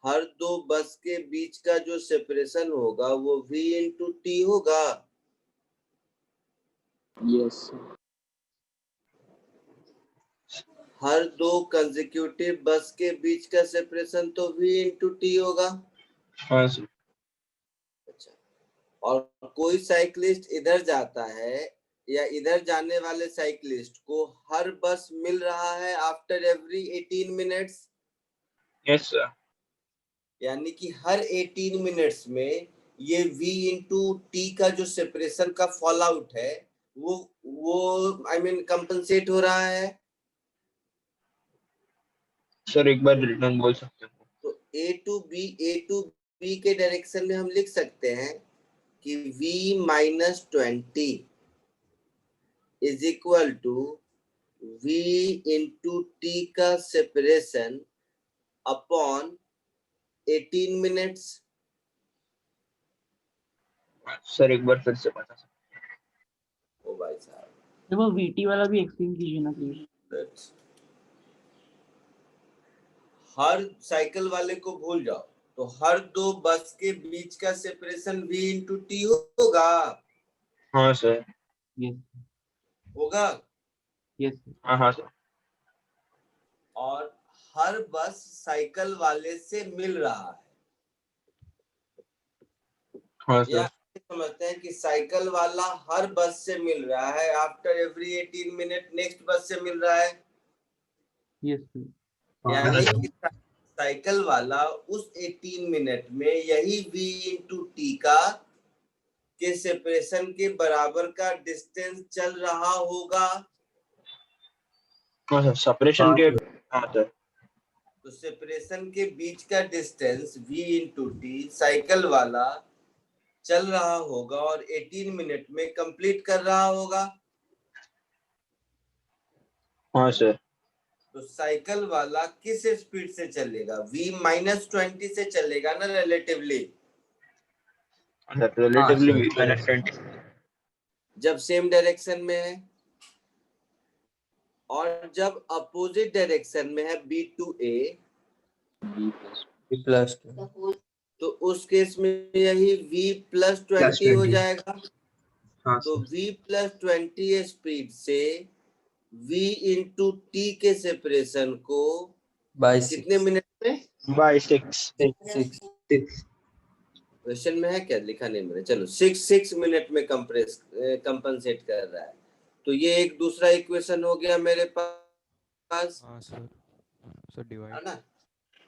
S1: हर दो बस के बीच का जो सेपरेशन होगा वो v इंटू टी होगा।
S3: Yes.
S1: हर दो कंसेक्यूटिव बस के बीच का सेपरेशन तो v इंटू टी होगा।
S2: हाँ सर।
S1: अच्छा, और कोई साइकिलिस्ट इधर जाता है या इधर जाने वाले साइकिलिस्ट को हर बस मिल रहा है after every 18 minutes,
S2: yes sir.
S1: यानी कि हर 18 मिनट्स में ये v इंटू टी का जो सेपरेशन का फॉल आउट है वो आई मीन कंपनसेट हो रहा है।
S2: सर एक बार रिटर्न बोल सकते हो?
S1: तो ए टू बी के डायरेक्शन में हम लिख सकते हैं कि v minus 20 is equal to v into T का सेपरेशन अपॉन 18 मिनट्स।
S2: सर एक बार फिर से बता सकते
S1: ओ भाई साहब,
S4: तो वो वीटी वाला भी एक्सप्लेन कीजिए ना प्लीज।
S1: हर साइकिल वाले को भूल जाओ, तो हर दो बस के बीच का सेपरेशन v इंटू टी होगा।
S2: हाँ सर।
S4: यस
S1: होगा।
S4: यस
S2: हाँ हाँ सर।
S1: और हर बस साइकिल वाले से मिल रहा है,
S2: हाँ
S1: या
S2: सर।
S1: समझते हैं कि साइकिल वाला हर बस से मिल रहा है आफ्टर एवरी 18 मिनट नेक्स्ट बस से मिल रहा है।
S4: यस
S1: यानी कि साइकिल वाला उस 18 मिनट में यही v इंटू टी का के सेपरेशन के बराबर का डिस्टेंस चल रहा होगा।
S2: हाँ सर सेपरेशन के। हाँ सर।
S1: तो सेपरेशन के बीच का distance v into T cycle वाला चल रहा होगा और 18 मिनट में कंप्लीट कर रहा होगा।
S2: हाँ सर।
S1: तो साइकिल वाला किस स्पीड से चलेगा? v माइनस 20 से चलेगा ना रिलेटिवली,
S2: रिलेटिवली माइनस 20।
S1: जब सेम डायरेक्शन में है। और जब अपोजिट डायरेक्शन में है b to a,
S6: b plus 2
S1: तो उस केस में यही v प्लस 20 हो जाएगा।
S2: हाँ
S1: तो
S2: सर।
S1: v प्लस 20 स्पीड से v इंटू टी के सेपरेशन को
S6: बाय
S1: कितने
S6: 6
S1: मिनट में?
S2: बाय 6।
S6: 6
S1: क्वेश्चन में है क्या, लिखा नहीं मैंने, चलो 6 मिनट में कंपनसेट कर रहा है। तो ये एक दूसरा इक्वेशन हो गया मेरे पास,
S7: हाँ सर। सर
S1: है
S7: डिवाइड।
S1: ना।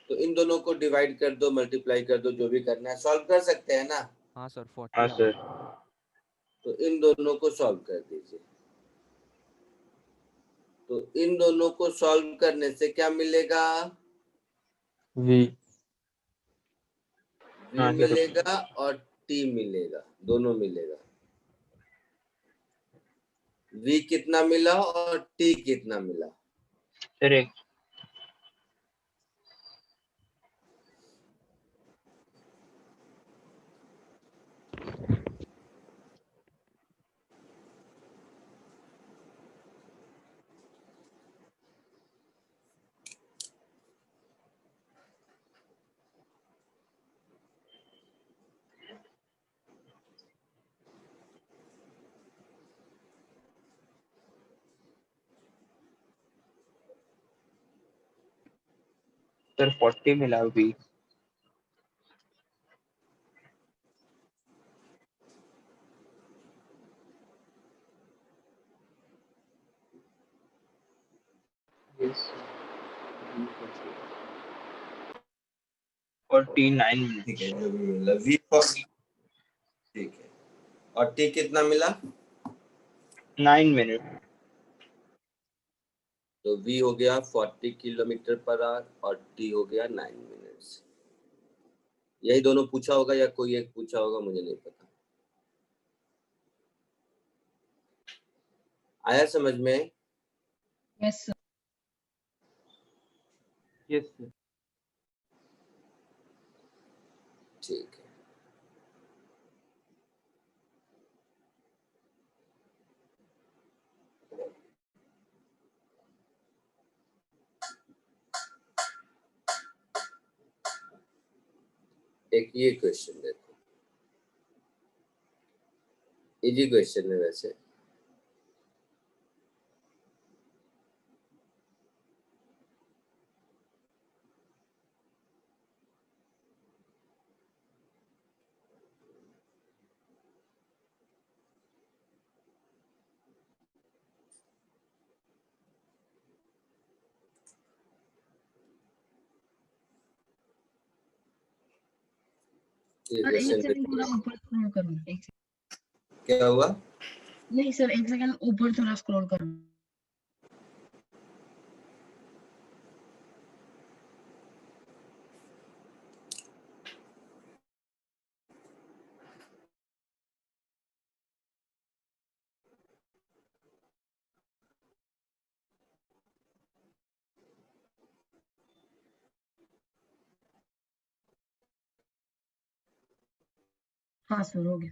S1: तो इन दोनों को डिवाइड कर दो, मल्टीप्लाई कर दो, जो भी करना है सॉल्व कर सकते हैं ना।
S7: हाँ सर
S2: हाँ
S7: 40
S2: सर।
S1: तो इन दोनों को सॉल्व कर दीजिए। तो इन दोनों को सॉल्व करने से क्या मिलेगा?
S6: v
S1: v
S2: हाँ सर।
S1: मिलेगा और t मिलेगा, दोनों मिलेगा। v कितना मिला और t कितना मिला?
S2: सर एक सर 40 मिला अभी।
S3: Yes.
S2: 49
S1: ठीक है,
S2: मिनट।
S1: जो भी मिला v ठीक है, और टी कितना मिला?
S2: 9 मिनट।
S1: तो v हो गया 40 किलोमीटर पर आवर और t हो गया 9 मिनट्स। यही दोनों पूछा होगा या कोई एक पूछा होगा, मुझे नहीं पता। आया समझ में?
S8: Yes sir.
S4: Yes sir.
S1: ठीक है, एक ये क्वेश्चन देखो, इजी क्वेश्चन है वैसे। ये
S8: सर एक
S1: क्वेश्चन
S8: सेकंड थोड़ा ऊपर स्क्रॉल करो। एक सेकंड।
S1: क्या हुआ?
S8: नहीं सर, एक सेकंड ऊपर थोड़ा स्क्रॉल करो। हाँ सर, हो गया।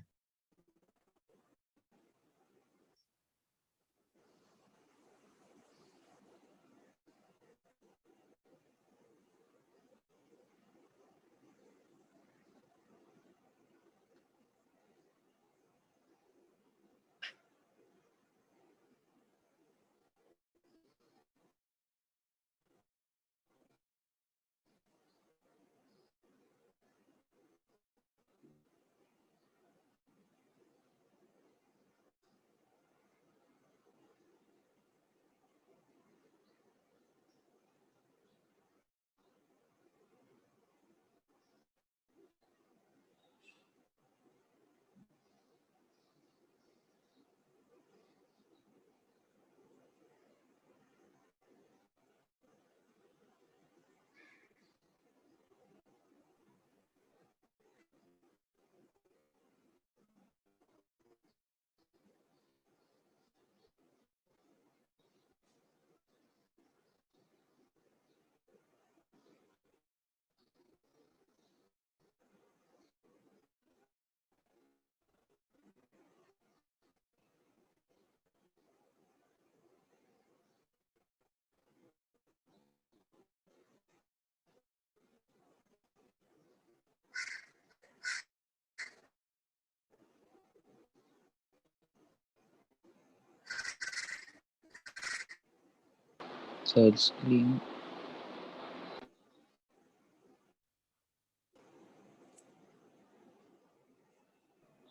S9: Third screen.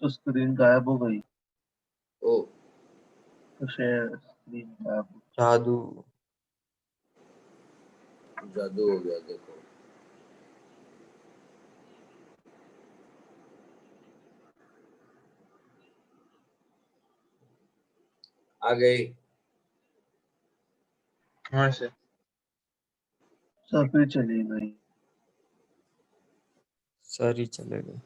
S3: तो स्क्रीन गायब हो गई।
S1: ओ,
S3: तो शेयर स्क्रीन गायब हो
S6: जादू।
S1: जादू हो गया देखो। आ गई।
S2: हाँ सर।
S3: सर फिर चली गई।
S6: सर ही चले गए।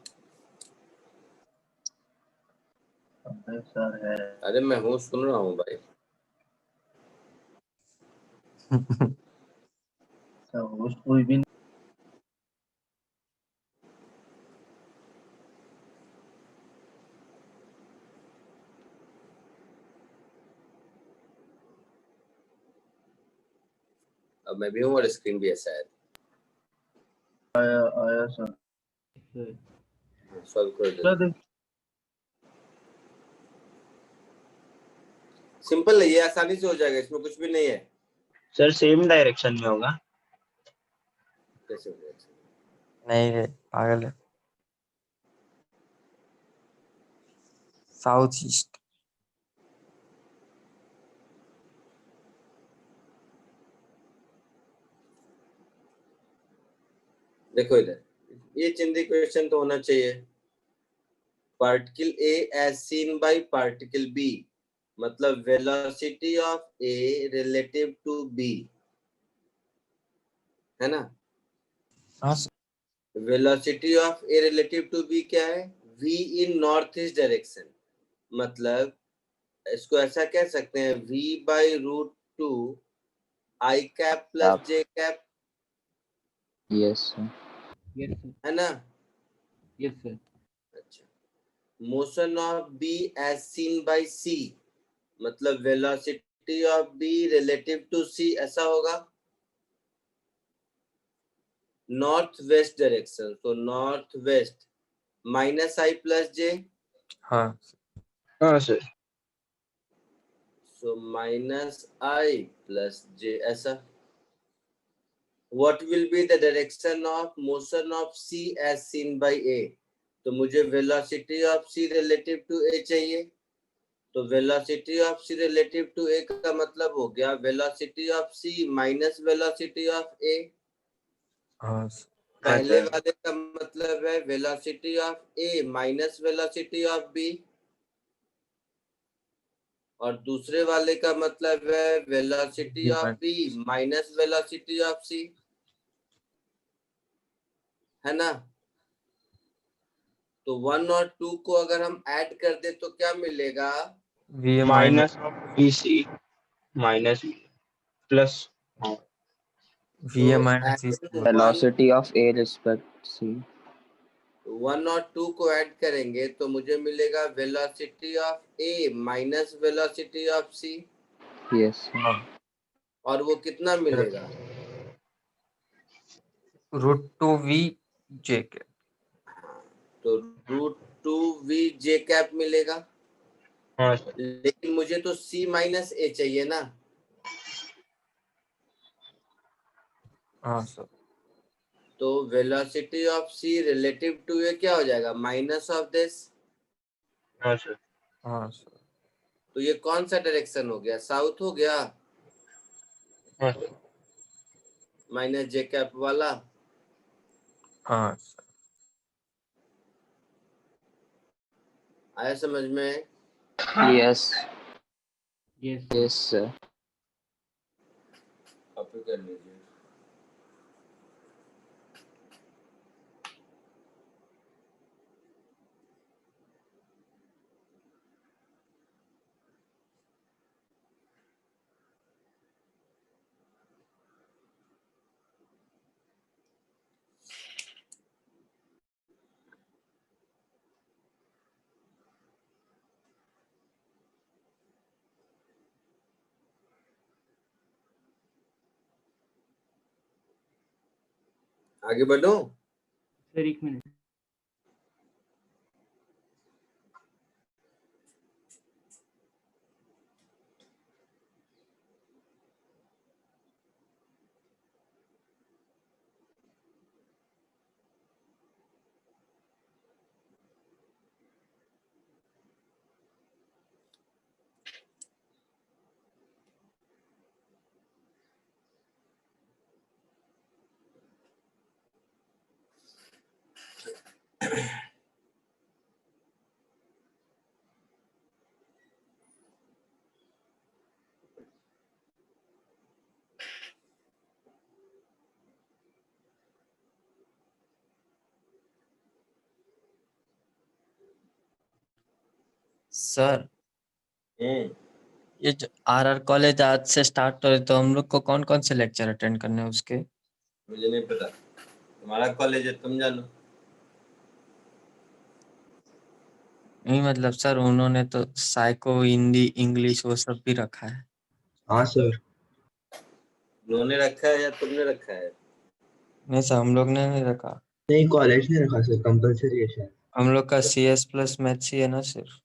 S3: अबे सर है।
S1: अरे मैं हूँ, सुन रहा हूँ भाई।
S3: सर होस्ट कोई भी नहीं।
S1: अब मैं भी हूँ और स्क्रीन भी है शायद।
S3: आया सर।
S4: सर
S1: सॉल्व कर दे।
S3: सर देख,
S1: सिंपल है ये, आसानी से हो जाएगा, इसमें कुछ भी नहीं है।
S2: सर सेम डायरेक्शन में होगा।
S1: कैसे हो जाएगा?
S6: नहीं रे पागल है। South east.
S1: देखो इधर, ये चिंदी क्वेश्चन तो होना चाहिए। Particle A as seen by particle B, मतलब velocity of A relative to B, है ना।
S6: हाँ sir.
S1: Velocity of A relative to B क्या है? v in north east direction, मतलब इसको ऐसा कह सकते हैं v by root two I cap plus J cap,
S9: Yes, sir.
S4: Yes sir,
S1: है ना।
S4: यस सर,
S1: अच्छा, motion of B as seen by C, मतलब velocity of B relative to C, ऐसा होगा। नॉर्थ वेस्ट डायरेक्शन, तो north west minus I plus J,
S6: हाँ
S2: हाँ sir.
S1: So minus I plus J, ऐसा। What will be the direction of motion of C as seen by A? तो मुझे velocity of C relative to A चाहिए, तो velocity of C relative to A का मतलब हो गया velocity of C minus velocity of A।
S6: हाँ sir.
S1: पहले वाले का मतलब है velocity of A minus velocity of B, और दूसरे वाले का मतलब है velocity of B minus velocity of C, है ना। तो 1 और 2 को अगर हम ऐड कर दे तो क्या मिलेगा?
S2: V minus B C minus plus
S6: V
S1: तो
S6: minus C.
S9: Velocity of A respect C.
S1: 1 और 2 को ऐड करेंगे तो मुझे मिलेगा velocity of A minus velocity of C,
S9: Yes, sir.
S1: और वो कितना मिलेगा?
S6: रूट टू वी जे के।
S1: तो root two V J cap मिलेगा।
S2: हाँ सर।
S1: लेकिन मुझे तो सी माइनस ए चाहिए ना।
S6: हाँ सर।
S1: तो velocity of C relative to A क्या हो जाएगा? Minus of this.
S2: हाँ सर।
S6: हाँ सर।
S1: तो ये कौन सा डायरेक्शन हो गया? साउथ हो गया,
S2: हाँ सर।
S1: माइनस जे कैप वाला।
S6: हाँ सर।
S1: आया समझ में?
S9: Yes,
S4: yes
S9: yes, sir.
S1: Copy कर लीजिए। आगे बढ़ो।
S4: सर, एक मिनट।
S6: सर
S1: हम्म,
S6: ये जो आर कॉलेज आज से स्टार्ट हो रही, तो हम लोग को कौन कौन से लेक्चर अटेंड करने हैं उसके?
S1: मुझे नहीं पता, तुम्हारा कॉलेज है, तुम जानो।
S6: नहीं मतलब सर उन्होंने तो साइको, हिंदी, इंग्लिश वो सब भी रखा है।
S2: हाँ सर।
S1: उन्होंने रखा है या तुमने रखा है?
S6: नहीं सर, हम लोग ने नहीं रखा।
S2: नहीं, कॉलेज ने रखा सर, कंपलसरी है शायद।
S6: हम लोग का CS प्लस मैथ्स ही है ना सिर्फ।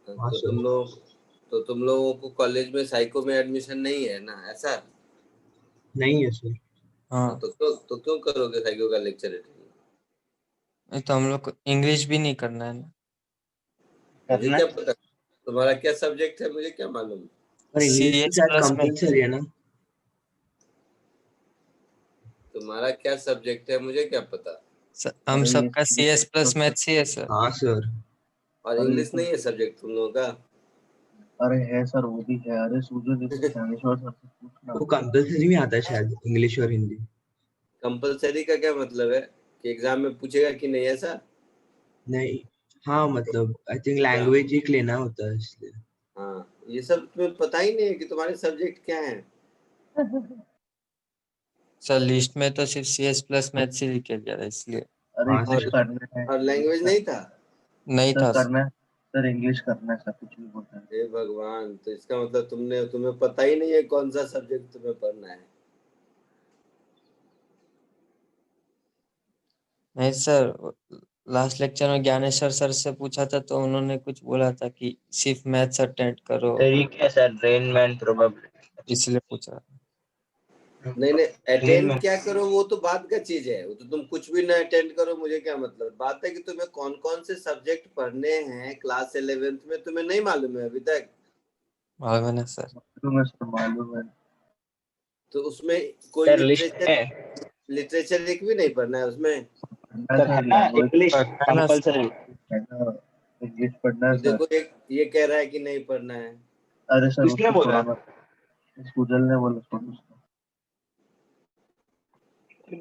S2: हाँ
S1: तो
S2: सर।
S1: तुम लोगों को कॉलेज में साइको में एडमिशन नहीं है ना, ऐसा?
S2: नहीं है सर।
S6: हाँ
S1: तो क्यों करोगे साइको का लेक्चर अटेंड?
S6: नहीं तो हम लोग को इंग्लिश भी नहीं करना है ना।
S1: मुझे क्या पता तुम्हारा क्या सब्जेक्ट है, मुझे क्या मालूम?
S2: पर इंग्लिश तो
S6: CS
S2: शायद
S6: प्लस मैथ्स।
S2: कंपलसरी है ना।
S1: तुम्हारा क्या सब्जेक्ट है मुझे क्या पता?
S6: हम
S3: अरे ये
S6: सबका सी एस प्लस
S3: तो-
S6: मैथ्स ही है सर।
S2: हाँ सर।
S1: और
S3: अरे ये
S1: इंग्लिश
S3: तो
S1: नहीं है सब्जेक्ट तुम लोगों का?
S3: अरे है सर, वो भी है। अरे सूजन ज्ञानेश्वर सर से पूछना।
S2: वो कंपल्सरी में आता है शायद, इंग्लिश और हिंदी।
S1: कंपलसरी का क्या मतलब है कि एग्जाम में पूछेगा कि नहीं, ऐसा?
S2: नहीं, हाँ मतलब आई थिंक लैंग्वेज एक लेना होता है इसलिए।
S1: हाँ, ये सब तुम्हें पता ही नहीं है कि तुम्हारे सब्जेक्ट क्या है।
S6: सर लिस्ट में तो सिर्फ सी एस प्लस मैथ्स ही लिखा गया था इसलिए।
S3: अरे
S2: हाँ
S3: इंग्लिश
S2: सर।
S3: करना है।
S1: और लैंग्वेज नहीं था?
S6: नहीं
S3: सर
S6: था सर।
S3: करना है सर, इंग्लिश करना है सर, कुछ भी बोलते हैं।
S1: हे भगवान, तो इसका मतलब तुम्हें पता ही नहीं है कौन सा सब्जेक्ट तुम्हें पढ़ना है।
S6: नहीं सर, लास्ट लेक्चर में ज्ञानेश्वर सर से पूछा था तो उन्होंने कुछ बोला था कि सिर्फ मैथ्स अटेंड करो,
S2: ठीक है सर, रेन मैन प्रोबेबली।
S6: इसलिए पूछा।
S1: नहीं नहीं,
S2: रेन
S1: अटेंड
S2: मैन।
S1: क्या करो वो तो बात का चीज है, वो तो तुम कुछ भी ना अटेंड करो, मुझे क्या मतलब। बात है कि तुम्हें कौन कौन से सब्जेक्ट पढ़ने हैं क्लास 11th में, तुम्हें नहीं मालूम है अभी तक?
S6: मालूम है ना सर।
S3: मालूम है सर, मालूम है।
S1: तो उसमें कोई
S2: सर लिस्ट है।
S1: लिटरेचर एक भी नहीं पढ़ना है उसमें?
S3: पढ़ना है सर, लैंग्वेज
S2: इंग्लिश
S6: पढ़ना है ना सर।
S2: कंपल्सरी।
S3: पढ़ना, इंग्लिश पढ़ना है
S1: तो
S3: सर।
S1: देखो, एक ये कह रहा है कि नहीं पढ़ना है।
S3: अरे सर
S2: किसने
S3: उसको
S2: बोला?
S3: छोड़ो ना, सूजल ने बोला, छोड़ो उसको।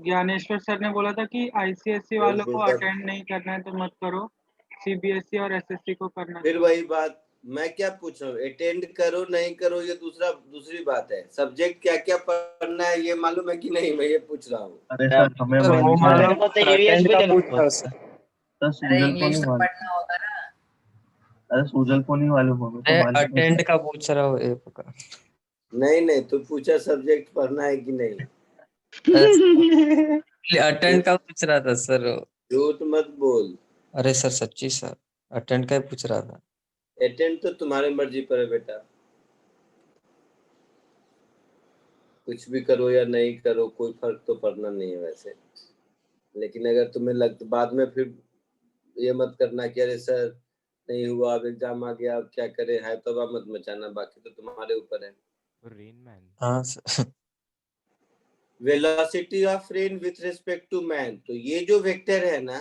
S10: ज्ञानेश्वर सर ने बोला था कि आईसीएसई वालों को अटेंड नहीं करना है तो मत करो, सीबीएसई और एसएससी को करना है।
S1: फिर वही बात, मैं क्या पूछ रहा हूँ, अटेंड करो नहीं करो ये दूसरी बात है। सब्जेक्ट क्या क्या पढ़ना है ये मालूम है कि नहीं, मैं ये पूछ रहा हूँ।
S3: अरे सर हमें
S6: सर वो
S3: मालूम है।
S6: मालूम
S2: तो EVS
S6: अटेंड
S2: भी
S6: का
S2: देना
S6: पूछ रहा हूँ
S2: होता है।
S6: सर।
S3: सर सूजल को नहीं मालूम। अरे सूजल को नहीं मालूम, हमें तो मालूम है
S6: अटेंड
S3: सर।
S6: का पूछ रहा हूँ ये पका।
S1: नहीं नहीं, तू पूछा सब्जेक्ट पढ़ना है कि नहीं।
S6: अटेंड का पूछ रहा था सर।
S1: झूठ मत बोल।
S6: अरे सर सच्ची सर, अटेंड का ही पूछ रहा था।
S1: अटेंड तो तुम्हारे मर्जी पर है बेटा, कुछ भी करो या नहीं करो कोई फर्क तो पड़ना नहीं है वैसे। लेकिन अगर तुम्हें बाद में फिर ये मत करना कि अरे सर नहीं हुआ, अब एग्जाम आ गया, अब क्या करे, है तो मत मचाना, बाकी तो तुम्हारे ऊपर है।
S7: Rain man.
S6: हाँ sir.
S1: Velocity of rain with respect to man, तो ये जो वेक्टर है ना,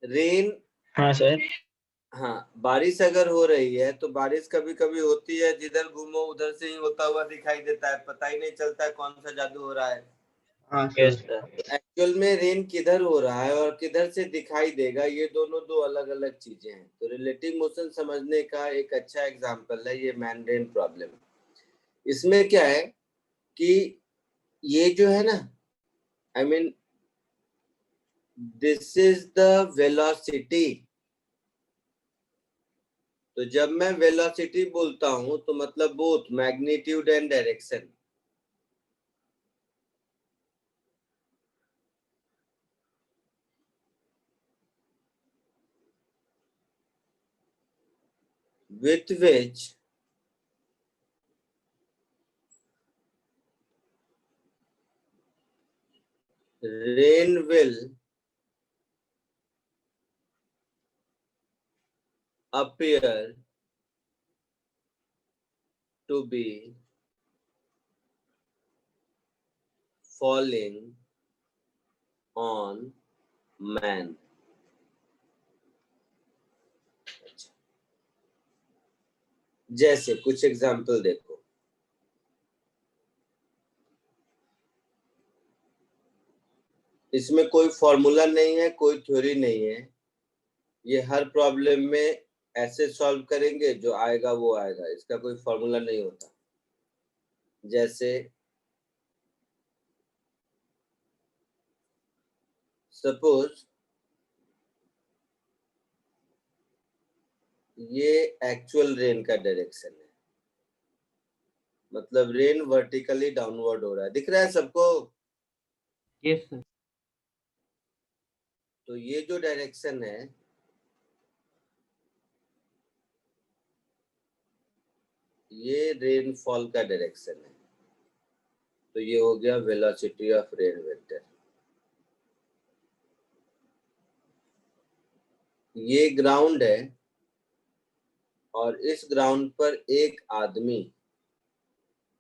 S1: रेन,
S2: हाँ सर।
S1: हाँ, बारिश अगर हो रही है तो बारिश कभी कभी होती है जिधर घूमो उधर से ही होता हुआ दिखाई देता है, पता ही नहीं चलता है कौन सा जादू हो रहा है।
S2: हाँ
S9: यस
S2: सर।
S9: सर।
S1: एक्चुअल में रेन किधर हो रहा है और किधर से दिखाई देगा, ये दोनों दो अलग अलग चीजें हैं। तो रिलेटिव मोशन समझने का एक अच्छा एग्जांपल है ये मैन रेन प्रॉब्लम। इसमें क्या है कि ये जो है ना, I mean this is the velocity. तो जब मैं वेलोसिटी बोलता हूं तो मतलब both magnitude and direction. with which rain will appear to be falling on man। जैसे कुछ एग्जाम्पल देखो, इसमें कोई फॉर्मूला नहीं है, कोई थ्योरी नहीं है, ये हर प्रॉब्लम में ऐसे सॉल्व करेंगे जो आएगा वो आएगा, इसका कोई फॉर्मूला नहीं होता। जैसे सपोज ये एक्चुअल रेन का डायरेक्शन है, मतलब रेन वर्टिकली डाउनवर्ड हो रहा है, दिख रहा है सबको?
S4: Yes sir.
S1: तो ये जो डायरेक्शन है ये रेनफॉल का डायरेक्शन है। तो ये हो गया वेलोसिटी ऑफ रेन वेक्टर। ये ग्राउंड है और इस ग्राउंड पर एक आदमी,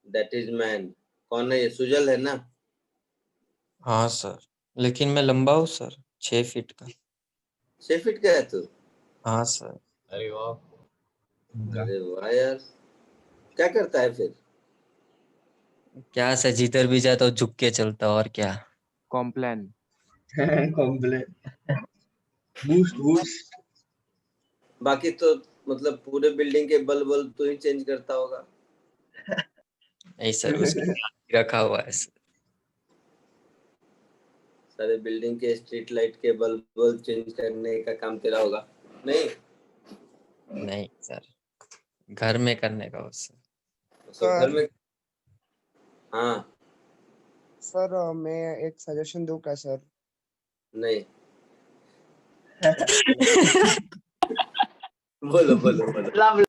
S1: दैट इज मैन। कौन है ये? सुजल है ना?
S6: हाँ सर, लेकिन मैं लंबा हूँ सर, 6 फीट का।
S1: 6 फीट का है तू?
S6: हाँ सर।
S1: अरे वाह यार, क्या करता है फिर?
S6: क्या सर, जिधर भी जाता हूँ झुक के चलता और क्या।
S7: कॉम्प्लान।
S2: कॉम्प्लेन। Boost boost.
S1: बाकी तो मतलब पूरे बिल्डिंग के बल्ब तो ही चेंज करता होगा।
S6: नहीं सर, उसकी रखा हुआ है सर।
S1: सारे बिल्डिंग के स्ट्रीट लाइट के बल्ब चेंज करने का काम तेरा होगा? नहीं
S6: नहीं सर, घर में करने का उससे।
S1: तो घर में। हाँ
S11: सर मैं एक सजेशन दूं क्या सर?
S1: नहीं बोलो बोलो बोलो।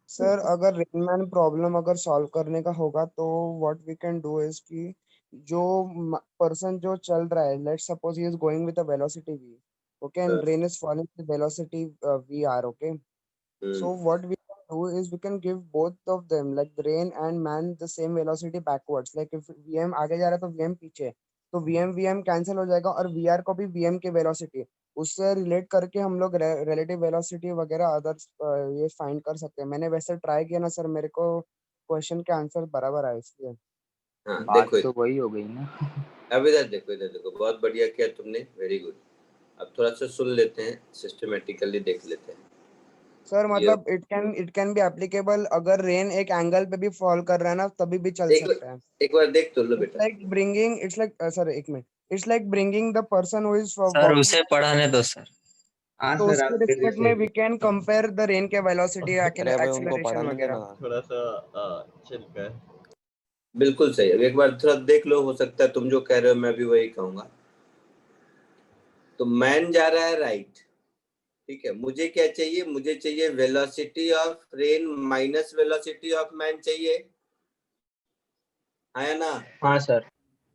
S11: सर अगर रेनमैन प्रॉब्लम अगर सॉल्व करने का होगा तो what we can do is कि जो पर्सन जो चल रहा है, let's suppose he is going with a velocity v, okay, and rain is falling with velocity vr, okay. So what we can do is we can give both of them, like the rain and man, the same velocity backwards. Like if vm आगे जा रहा है तो vm पीछे, तो vm cancel हो जाएगा और vr को भी vm के वेलोसिटी उससे रिलेट करके हम लोग रिलेटिव वेलोसिटी वगैरह अदर्स ये फाइंड कर सकते हैं। मैंने वैसे ट्राई किया ना सर, मेरे को क्वेश्चन के आंसर बराबर आए इसलिए।
S1: हाँ
S9: बात
S1: देखो
S9: तो वही हो गई ना।
S1: अब इधर देखो, बहुत बढ़िया किया तुमने, वेरी गुड। अब थोड़ा सा सुन लेते हैं, सिस्टमेटिकली देख लेते हैं।
S11: सर मतलब इट कैन बी एप्लीकेबल अगर रेन एक एंगल पे भी फॉल कर रहा है ना तभी भी चल सकता है।
S1: एक बार देख तो लो बेटा।
S11: इट्स लाइक सर एक minute, it's like bringing the person who is
S6: sir उसे पढ़ाने दो सर।
S2: हाँ
S11: तो
S2: सर,
S11: उसके
S2: आप
S11: रिस्पेक्ट में we can compare the rain के वेलोसिटी एक्सेलरेशन वगैरह।
S3: थोड़ा सा चिल कर।
S1: बिल्कुल सही। अब एक बार थोड़ा देख लो, हो सकता है तुम जो कह रहे हो मैं भी वही कहूंगा। तो मैन जा रहा है राइट, ठीक है। मुझे क्या चाहिए? मुझे चाहिए velocity of rain minus velocity of man चाहिए, है ना?
S9: हाँ सर।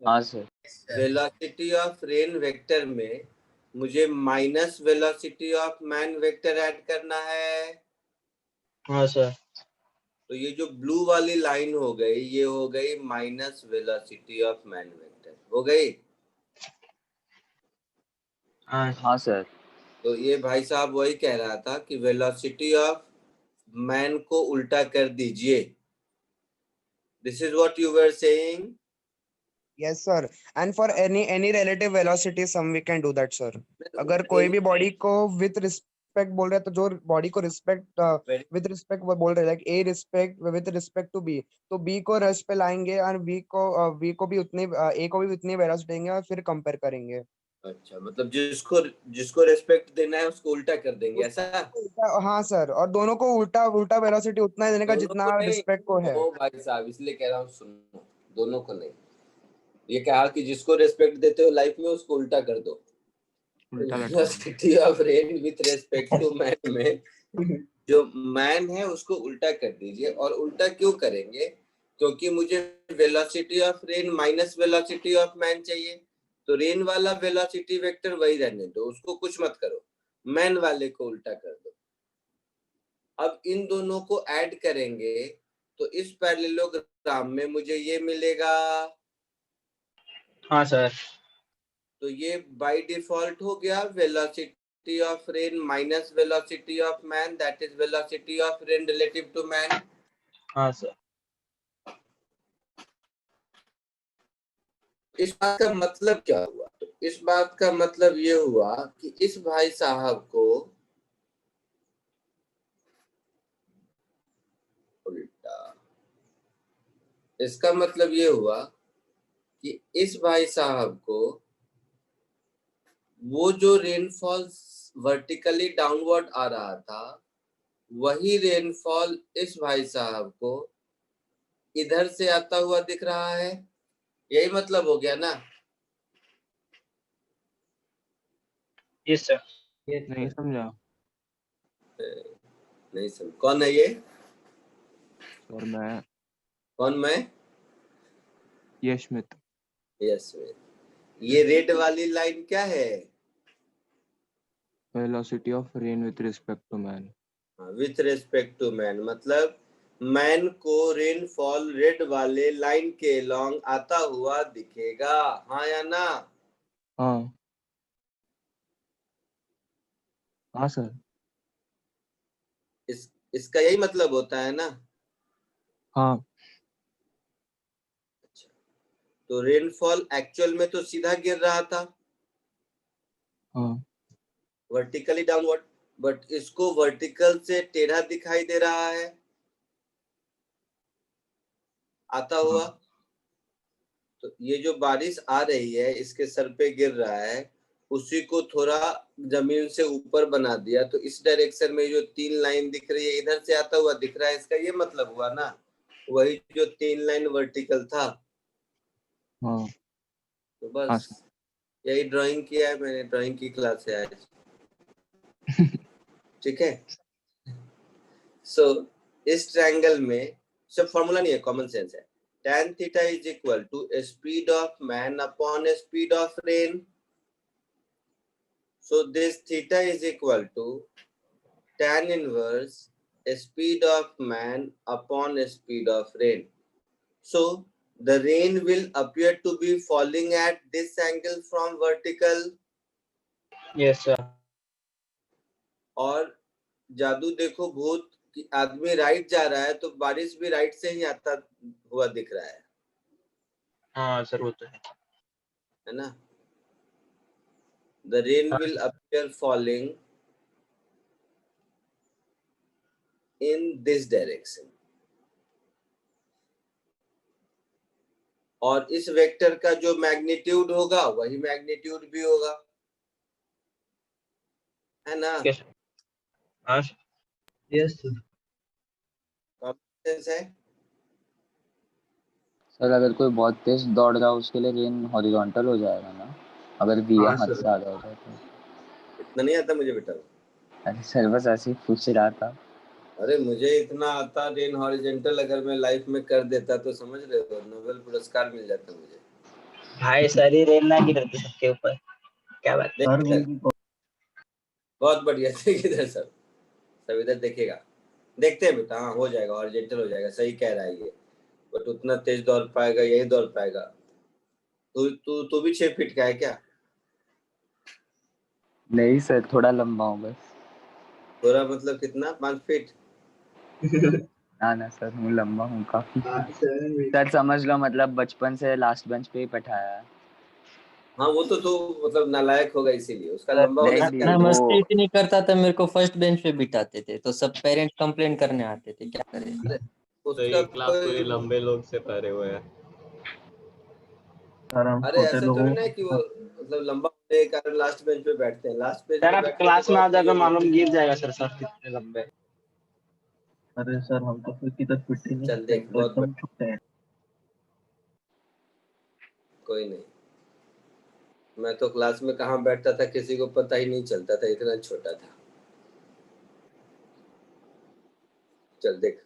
S9: हाँ sir.
S1: Velocity of rain vector में मुझे minus velocity of man vector add करना है।
S9: हाँ सर।
S1: तो ये जो ब्लू वाली लाइन हो गई, ये हो गई minus velocity of man vector, हो गई।
S9: हाँ सर।
S1: तो ये भाई साहब वही कह रहा था कि वेलोसिटी ऑफ मैन को उल्टा कर दीजिए। This is what you were saying.
S11: Yes sir, and for any relative velocity sum we can do that sir. अगर कोई भी बॉडी को विद रिस्पेक्ट बोल रहा है तो जो बॉडी को रिस्पेक्ट विद रिस्पेक्ट वो बोल रहे हैं, like a respect with respect to B, तो बी को रेस्ट पे लाएंगे और वी को भी उतनी ए को भी उतनी वेलोसिटी देंगे और फिर कंपेयर करेंगे।
S1: अच्छा, मतलब जिसको रेस्पेक्ट देना है उसको उल्टा कर देंगे, ऐसा?
S11: हाँ सर, और दोनों को उल्टा उल्टा वेलोसिटी उतना ही देने का
S1: दोनों
S11: जितना
S1: को नहीं।
S11: रिस्पेक्ट को है।
S1: ओ भाई साहब, इसलिए कह रहा हूँ सुनो, दोनों को नहीं। ये कहा कि जिसको रेस्पेक्ट देते हो लाइफ में उसको उल्टा कर दो। Velocity of rain with respect to man में जो मैन है उसको उल्टा कर दीजिए। और उल्टा क्यों करेंगे? क्योंकि मुझे velocity of rain minus velocity of man चाहिए। तो रेन वाला वेलोसिटी वेक्टर वही रहने दो, उसको कुछ मत करो, मैन वाले को उल्टा कर दो। अब इन दोनों को ऐड करेंगे तो इस पैरेललोग्राम में मुझे ये मिलेगा।
S9: हाँ सर।
S1: तो ये बाय डिफॉल्ट हो गया velocity of rain minus velocity of man, that is velocity of rain relative to man.
S9: हाँ सर।
S1: इस बात का मतलब क्या हुआ? तो इस बात का मतलब ये हुआ कि इस भाई साहब को उल्टा, इसका मतलब ये हुआ कि इस भाई साहब को वो जो रेनफॉल वर्टिकली डाउनवर्ड आ रहा था, वही रेनफॉल इस भाई साहब को इधर से आता हुआ दिख रहा है। यही मतलब हो गया ना?
S9: Yes sir.
S7: नहीं समझा
S1: नहीं समझ। कौन है ये?
S7: सर। मैं
S1: कौन? मैं
S7: यशमित।
S1: यस। ये रेड वाली लाइन क्या है?
S7: Velocity of rain with respect to man.
S1: With respect to man, मतलब मैन को रेनफॉल रेड वाले लाइन के लॉन्ग आता हुआ दिखेगा, हाँ या ना?
S7: हाँ
S3: हाँ सर।
S1: इसका यही मतलब होता है ना?
S3: हाँ।
S1: तो रेनफॉल एक्चुअल में तो सीधा गिर रहा था,
S3: हाँ।
S1: वर्टिकली डाउनवर्ड, बट इसको वर्टिकल से टेढ़ा दिखाई दे रहा है आता हुआ। तो ये जो बारिश आ रही है इसके सर पे गिर रहा है, उसी को थोड़ा जमीन से ऊपर बना दिया, तो इस डायरेक्शन में जो 3 लाइन दिख रही है इधर से आता हुआ दिख रहा है, इसका ये मतलब हुआ ना, वही जो 3 लाइन वर्टिकल था।
S3: हाँ।
S1: तो बस यही ड्राइंग किया है मैंने, ड्राइंग की क्लास है आज। ठीक है। सो इस ट्रायंगल में सब फॉर्मूला नहीं है, कॉमन सेंस है। tan theta is equal to a speed of man upon a speed of rain. So this theta is equal to tan inverse a speed of man upon a speed of rain. So the rain will appear to be falling at this angle from vertical.
S9: Yes sir.
S1: और जादू देखो भूत कि आदमी right जा रहा है तो बारिश भी राइट से ही आता हुआ दिख रहा है।
S9: हाँ सर वो तो
S1: है ना? The rain will appear falling in this direction. और इस वेक्टर का जो मैग्नीट्यूड होगा वही मैग्नीट्यूड भी होगा, है ना?
S9: यस
S1: है।
S12: सर अगर कोई बहुत तेज दौड़ रहा है उसके लिए रेन हॉरिजॉन्टल हो जाएगा ना, अगर VM हद से आ जाएगा तो?
S1: इतना नहीं आता मुझे बेटा।
S12: अरे सर बस ऐसे ही पूछ रहा था।
S1: अरे मुझे इतना आता, रेन हॉरिजॉन्टल अगर मैं लाइफ में कर देता तो समझ रहे हो नोबेल पुरस्कार मिल जाता मुझे।
S9: भाई सारी रेल ना गिरती सबके ऊपर, क्या बात
S1: है। बहुत बढ़िया। इधर सब इधर देखेगा, देखते हैं बेटा। हाँ हो जाएगा, हॉरिजॉन्टल हो जाएगा, सही कह रहा है ये, बट उतना तेज दौड़ पाएगा, यही दौड़ पाएगा। तू भी 6 फीट का है क्या?
S12: नहीं सर थोड़ा लंबा हूँ बस।
S1: थोड़ा मतलब कितना? 5 फीट?
S12: ना सर हूँ लंबा हूँ काफी। सर समझ लो मतलब बचपन से लास्ट बेंच पे ही बैठाया है।
S1: हाँ वो तो मतलब नालायक होगा इसीलिए, उसका लंबा होने से
S6: मैं मस्ती इतनी करता था, मेरे को फर्स्ट बेंच पे बिठाते थे तो सब पेरेंट्स कंप्लेन करने आते थे, क्या करें।
S1: उसका
S13: क्लास पूरे लंबे लोग से भरे हुए हैं।
S1: अरे ऐसा थोड़ी ना है कि वो मतलब लंबा होने के कारण लास्ट बेंच पे बैठते हैं। लास्ट बेंच
S9: सर
S1: पे
S9: आप
S1: बैठते
S9: क्लास में आ जाकर
S1: हैं
S9: मालूम गिर जाएगा सर सब कितने लंबे।
S3: अरे सर हम तो फिर किधर फिट नहीं
S1: चल देख, बहुत
S3: एकदम छोटे हैं।
S1: कोई नहीं, मैं तो क्लास में कहाँ बैठता था किसी को पता ही नहीं चलता था, इतना छोटा था। चल देख,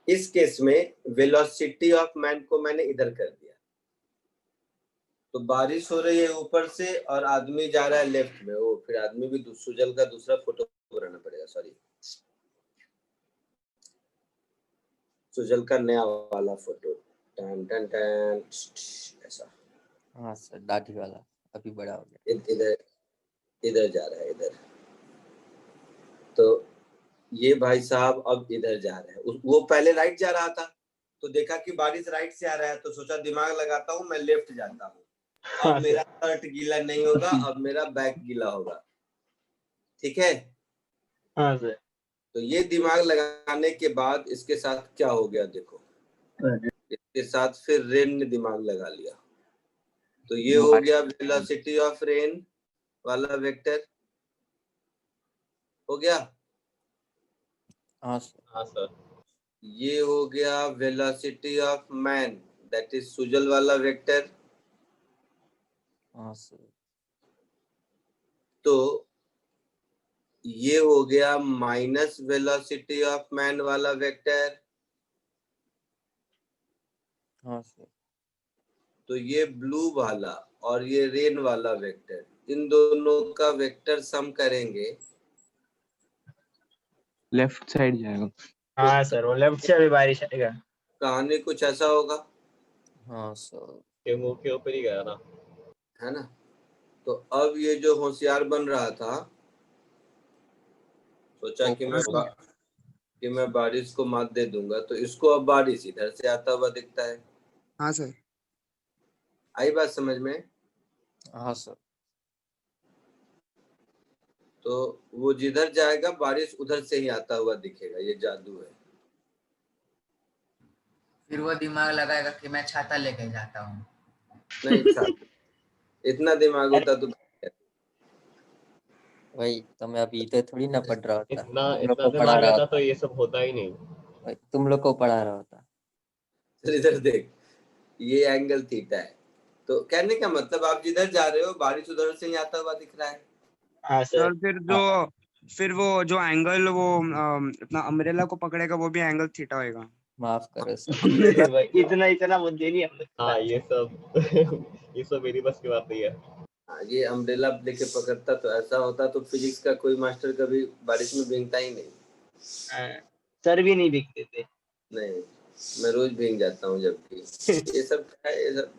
S1: इस केस में वेलोसिटी ऑफ मैन को मैंने इधर कर दिया, तो बारिश हो रही है ऊपर से और आदमी जा रहा है लेफ्ट में। वो फिर आदमी भी सुजल का दूसरा फोटो बनाना पड़ेगा, सॉरी सुजल का नया वाला फोटो। टन टन टन ऐसा।
S6: हाँ सर दाढ़ी वाला अभी बड़ा हो गया।
S1: इधर जा रहा है इधर। तो ये भाई साहब अब इधर जा रहे हैं। वो पहले राइट जा रहा था तो देखा कि बारिश राइट से आ रहा है, तो सोचा दिमाग लगाता हूँ, मैं लेफ्ट जाता हूँ। अब मेरा शर्ट गीला नहीं होगा, अब मेरा बैक गीला होगा। ठीक है?
S9: हाँ सर।
S1: तो ये दिमाग लगाने के बाद इसके साथ क्या हो गया देखो, इसके साथ फिर रेन ने दिमाग लगा लिया। तो ये हो गया वेलोसिटी ऑफ रेन वाला वेक्टर हो गया।
S6: हाँ
S13: सर।
S1: ये हो गया velocity of man, that is Sujal वाला वेक्टर।
S6: हाँ सर।
S1: तो ये हो गया माइनस वेलोसिटी ऑफ मैन वाला वेक्टर।
S6: हाँ सर।
S1: तो ये ब्लू वाला और ये रेन वाला वेक्टर, इन दोनों का वेक्टर सम करेंगे,
S3: लेफ्ट साइड जाएगा।
S9: हाँ सर वो लेफ्ट से अभी बारिश आएगा।
S1: कहानी कुछ ऐसा होगा।
S6: हाँ सर।
S13: ये मुंह के ऊपर ही गया ना,
S1: है ना? तो अब ये जो होशियार बन रहा था सोचा कि
S6: ऊपर
S1: मैं बारिश को मात दे दूंगा, तो इसको अब बारिश इधर से आता हुआ दिखता है।
S11: हाँ सर।
S1: आई बात समझ में?
S6: हाँ सर।
S1: तो वो जिधर जाएगा बारिश उधर से ही आता हुआ दिखेगा, ये जादू है।
S14: फिर वो दिमाग लगाएगा कि मैं छाता लेके जाता हूँ।
S1: नहीं छाता, इतना दिमाग होता तो
S6: भाई तुम्हें अभी तो थोड़ी ना पढ़ रहा होता,
S13: इतना
S6: तुम लोग
S13: इतना
S6: को पढ़ा
S13: दिमाग
S6: रहा
S13: रहता
S6: होता
S13: तो ये सब होता ही नहीं।
S6: भाई, तुम लोग को पढ़ा रहा होता।
S1: चल इधर देख, ये एंगल थीटा है, तो कहने का मतलब आप जिधर जा रहे हो बारिश उधर से ही आता हुआ दिख रहा है।
S9: हाँ
S5: सर
S9: सर।
S5: फिर वो जो एंगल वो अपना अम्ब्रेला को पकड़ेगा वो भी एंगल थीटा होएगा।
S6: माफ करो सर।
S9: भाई इतना बुद्धि नहीं हम लोग।
S13: हाँ ये सब ये सब मेरी बस की बात नहीं है।
S1: हाँ, ये अम्ब्रेला लेके पकड़ता तो ऐसा होता तो फिजिक्स का कोई मास्टर कभी बारिश में भीगता ही नहीं।
S9: सर भी नहीं दिखते थे।
S1: नहीं, मैं रोज भीग जाता हूँ जब भी। ये सब क्या है, ये सब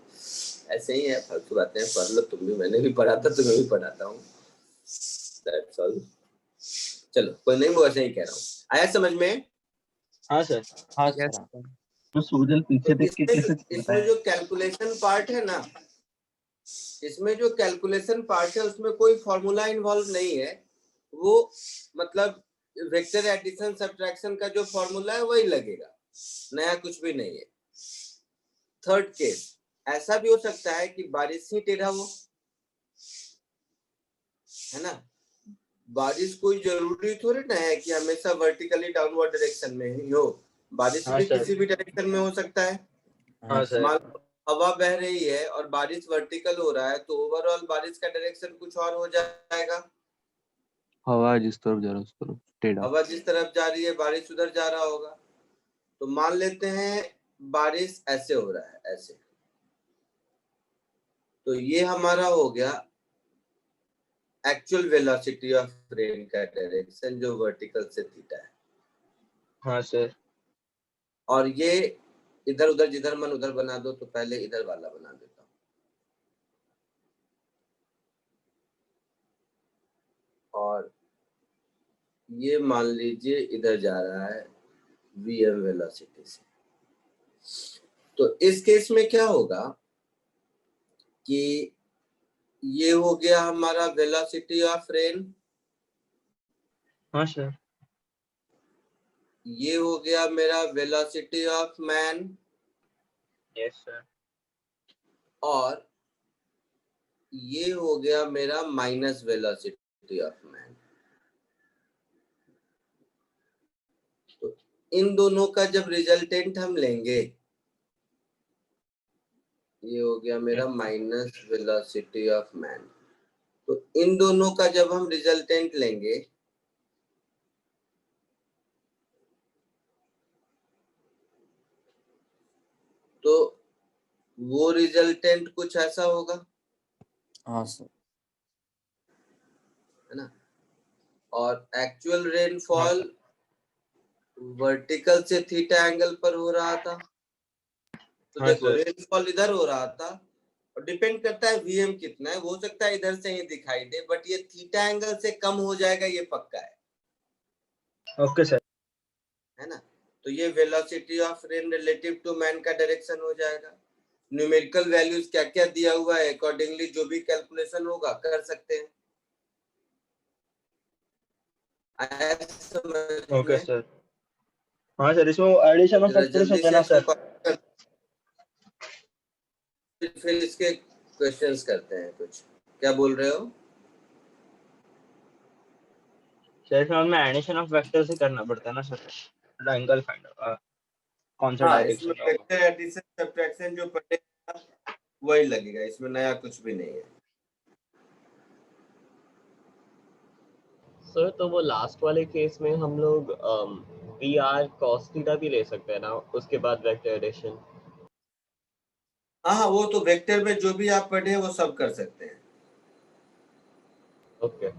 S1: ऐसे ही है, फालतू बातें हैं। पढ़ लो तुम भी, मैंने भी पढ़ा था, तुम्हें भी पढ़ाता हूँ। That's all. चलो कोई नहीं, वो ऐसे ही कह रहा हूँ। आया समझ में?
S9: हाँ सर।
S6: हाँ
S5: Yes,
S6: सर।
S5: sir.
S3: तो सूजल पीछे
S1: तो
S3: देख के कैसे
S1: इसमें जो कैलकुलेशन पार्ट है ना, इसमें जो कैलकुलेशन पार्ट है उसमें कोई फॉर्मूला इन्वॉल्व नहीं है। वो मतलब वेक्टर एडिशन सब्ट्रैक्शन का जो फॉर्मूला है वही लगेगा, नया कुछ भी नहीं है। थर्ड केस, ऐसा भी हो सकता है कि बारिश ही टेढ़ा हो, है ना। बारिश कोई जरूरी थोड़ी ना है कि हमेशा वर्टिकली डाउनवर्ड डायरेक्शन में ही हो, बारिश
S9: हाँ
S1: भी
S9: सर।
S1: किसी भी डायरेक्शन में हो सकता है।
S9: हाँ सर।
S1: मान लो हवा बह रही है और बारिश वर्टिकल हो रहा है, तो ओवरऑल बारिश का डायरेक्शन कुछ और हो जाएगा।
S7: हवा जिस तरफ जा रहा है उस तरफ टेढ़ा।
S1: हवा जिस तरफ जा रही है बारिश उधर जा रहा होगा। तो मान लेते हैं बारिश ऐसे हो रहा है, ऐसे, तो ये हमारा हो गया एक्चुअल वेलोसिटी ऑफ रेन का डायरेक्शन जो वर्टिकल से थीटा है।
S9: हाँ सर।
S1: और ये इधर उधर जिधर मन उधर बना दो, तो पहले इधर वाला बना देता हूँ। और ये मान लीजिए इधर जा रहा है vm वेलोसिटी से। तो इस केस में क्या होगा कि ये हो गया हमारा वेलोसिटी ऑफ रेन,
S9: हाँ सर।
S1: ये हो गया मेरा velocity of man,
S9: yes sir.
S1: और ये हो गया मेरा माइनस वेलोसिटी ऑफ मैन। तो इन दोनों का जब रिजल्टेंट हम लेंगे, ये हो गया मेरा माइनस वेलोसिटी ऑफ मैन, तो इन दोनों का जब हम रिजल्टेंट लेंगे तो वो रिजल्टेंट कुछ ऐसा होगा,
S6: हाँ सर।
S1: है ना। और एक्चुअल रेनफॉल वर्टिकल से थीटा एंगल पर हो रहा था। तो
S9: हाँ
S1: देखो
S9: सर।
S1: रेनफॉल इधर हो रहा था, और डिपेंड करता है वीएम कितना है, हो सकता है इधर से ही दिखाई दे, बट ये थीटा एंगल से कम हो जाएगा, ये पक्का है।
S9: Okay sir.
S1: है ना। तो ये velocity of rain relative to man का डायरेक्शन हो जाएगा। न्यूमेरिकल वैल्यूज क्या क्या दिया हुआ है, अकॉर्डिंगली जो भी कैलकुलेशन होगा कर सकते हैं।
S9: Okay sir. हाँ सर, इसमें एडिशन ऑफ फैक्टर्स
S1: जल्दी
S9: होते हैं
S1: से
S9: ना
S1: इसको
S9: सर।
S1: फिर इसके क्वेश्चंस करते हैं कुछ। क्या बोल रहे हो?
S9: सर इसमें हमें एडिशन ऑफ वेक्टर्स ही करना पड़ता है ना सर, एंगल फाइंड कौन सा
S1: हाँ,
S9: डायरेक्शन
S1: इसमें
S9: होगा।
S1: वेक्टर एडिशन सब्ट्रैक्शन जो पढ़ेगा वही लगेगा, इसमें नया कुछ भी नहीं है।
S13: सर तो वो लास्ट वाले केस में हम लोग वी आर कॉस थीटा भी ले सकते हैं ना, उसके बाद वेक्टर एडिशन।
S1: हाँ, वो तो वेक्टर में जो भी आप पढ़े वो सब कर सकते हैं।
S13: ओके।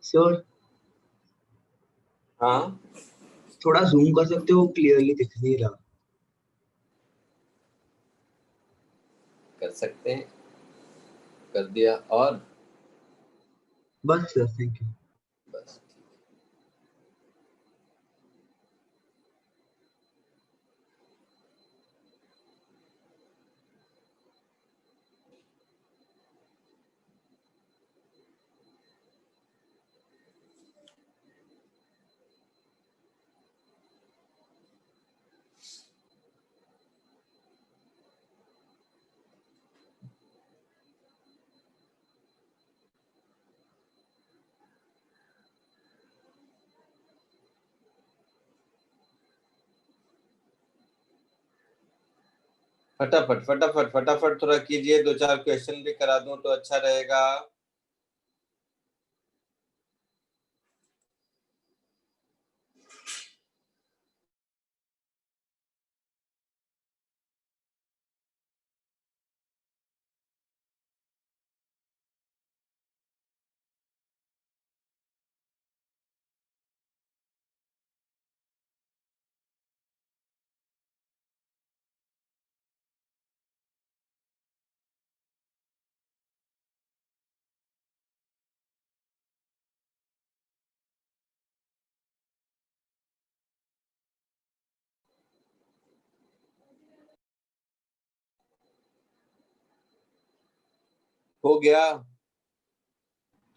S2: सर
S1: हाँ
S2: थोड़ा जूम कर सकते हो, क्लियरली दिख नहीं रहा।
S1: कर सकते हैं, कर दिया। और
S2: बस सर, थैंक यू।
S1: बस फटाफट फटाफट फटाफट थोड़ा कीजिए, 2-4 क्वेश्चन भी करा दूं तो अच्छा रहेगा। हो गया?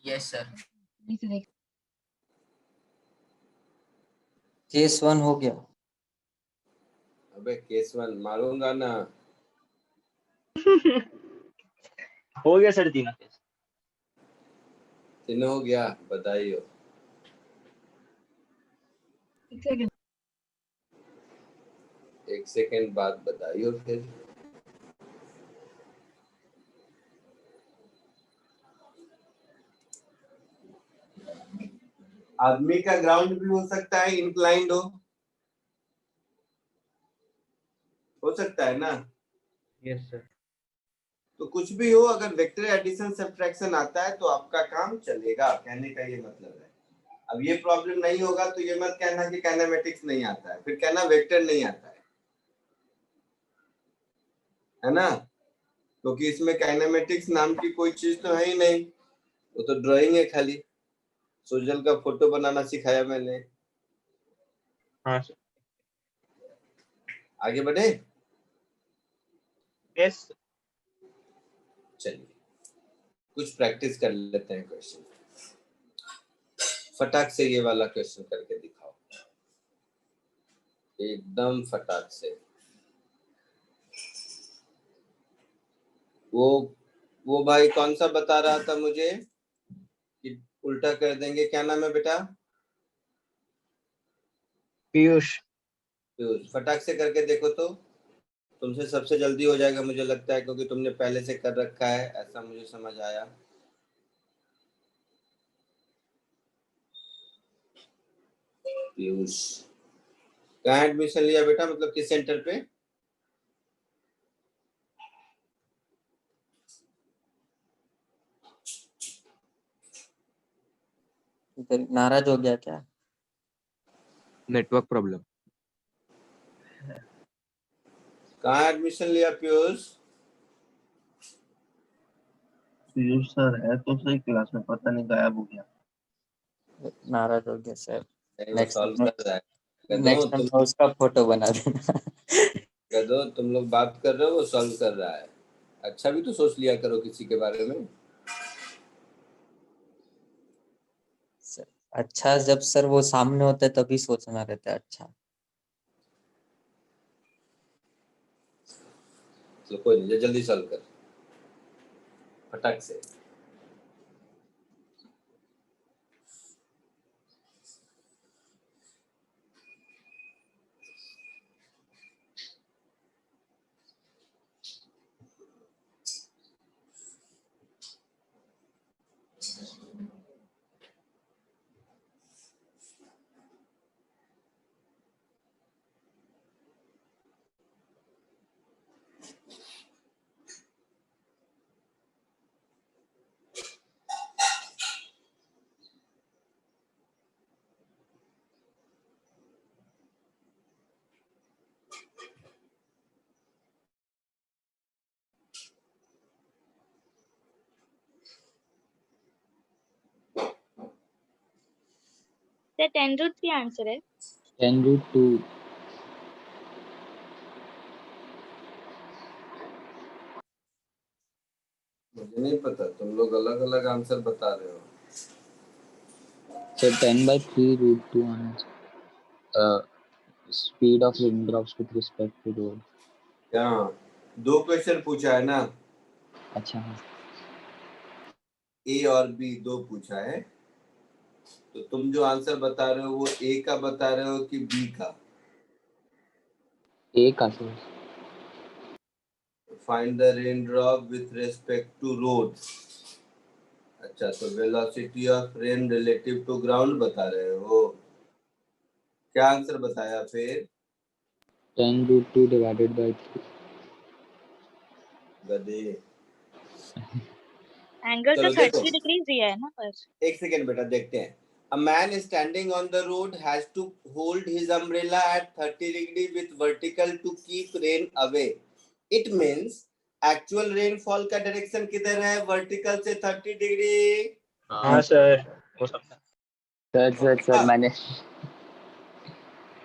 S14: Yes sir.
S6: केस 1 हो गया।
S1: अबे केस 1 मारूंगा ना।
S9: हो गया सर, तीनों केस।
S1: तीनों हो गया, बधाई हो। एक सेकंड बाद बधाई हो फिर। आदमी का ग्राउंड भी हो सकता है इंक्लाइंड हो सकता है ना।
S9: Yes sir.
S1: तो कुछ भी हो, अगर वेक्टर एडिशन सब्ट्रैक्शन आता है तो आपका काम चलेगा, कहने का ये मतलब है। अब ये प्रॉब्लम नहीं होगा तो ये मत कहना कि काइनेमेटिक्स नहीं आता है, फिर कहना वेक्टर नहीं आता है ना। क्योंकि इसमें काइनेमेटिक्स नाम की कोई चीज तो है ही नहीं, वो तो ड्राइंग है खाली। सोजल का फोटो बनाना सिखाया मैंने।
S9: हाँ सर।
S1: आगे बढ़े।
S9: यस।
S1: चलिए कुछ प्रैक्टिस कर लेते हैं क्वेश्चन। फटाक से ये वाला क्वेश्चन करके दिखाओ, एकदम फटाक से। वो भाई कौन सा बता रहा था मुझे कि उल्टा कर देंगे, क्या नाम है बेटा?
S9: पीयूष।
S1: पीयूष, फटाक से करके देखो तो। तुमसे सबसे जल्दी हो जाएगा मुझे लगता है, क्योंकि तुमने पहले से कर रखा है, ऐसा मुझे समझ आया। पीयूष, कहाँ एडमिशन लिया बेटा, मतलब किस सेंटर पे?
S6: इधर नाराज हो गया क्या?
S7: Network problem.
S1: कहाँ एडमिशन लिया पीयूष?
S3: पीयूष सर है तो सही क्लास में, पता नहीं गायब हो गया।
S6: नाराज हो गया सर।
S1: नहीं, वो
S6: नेक्स्ट
S1: सॉल्व
S6: टाइम,
S1: कर रहा है।
S6: नेक्स्ट टाइम उसका फोटो बना देना।
S1: गधो, तुम लोग बात कर रहे हो, वो सॉल्व कर रहा है। अच्छा भी तो सोच लिया करो किसी के बारे में।
S6: सर, अच्छा जब सर वो सामने होता है तभी सोचना रहता है अच्छा।
S1: तो कोई नहीं, जल्दी सॉल्व कर फटाक से।
S15: सर 10√3 आंसर है।
S12: 10√2।
S1: मुझे नहीं पता, तुम लोग अलग अलग आंसर बता रहे हो।
S12: सर 10/3√2 आना चाहिए। Speed of raindrops with respect to road.
S1: यहाँ 2 क्वेश्चन पूछा है ना,
S12: अच्छा हाँ।
S1: ए और बी 2 पूछा है, तो तुम जो आंसर बता रहे हो वो ए का बता रहे हो कि बी का?
S12: ए का sir.
S1: Find the rain drop with respect to road. अच्छा, तो velocity of rain relative to ground बता रहे हो। क्या आंसर बताया फिर?
S12: 10√2 डिवाइडेड बाय 3।
S1: गधे।
S15: एंगल तो
S1: चलो देखो,
S15: 30 डिग्रीज दिया है ना पर।
S1: एक सेकेंड बेटा, देखते हैं। A man standing on the road has to hold his umbrella at 30 degree with vertical to keep rain away. It means actual rainfall का डायरेक्शन किधर है? वर्टिकल से 30 डिग्री।
S9: हाँ सर, हो सकता है।
S12: सर मैंने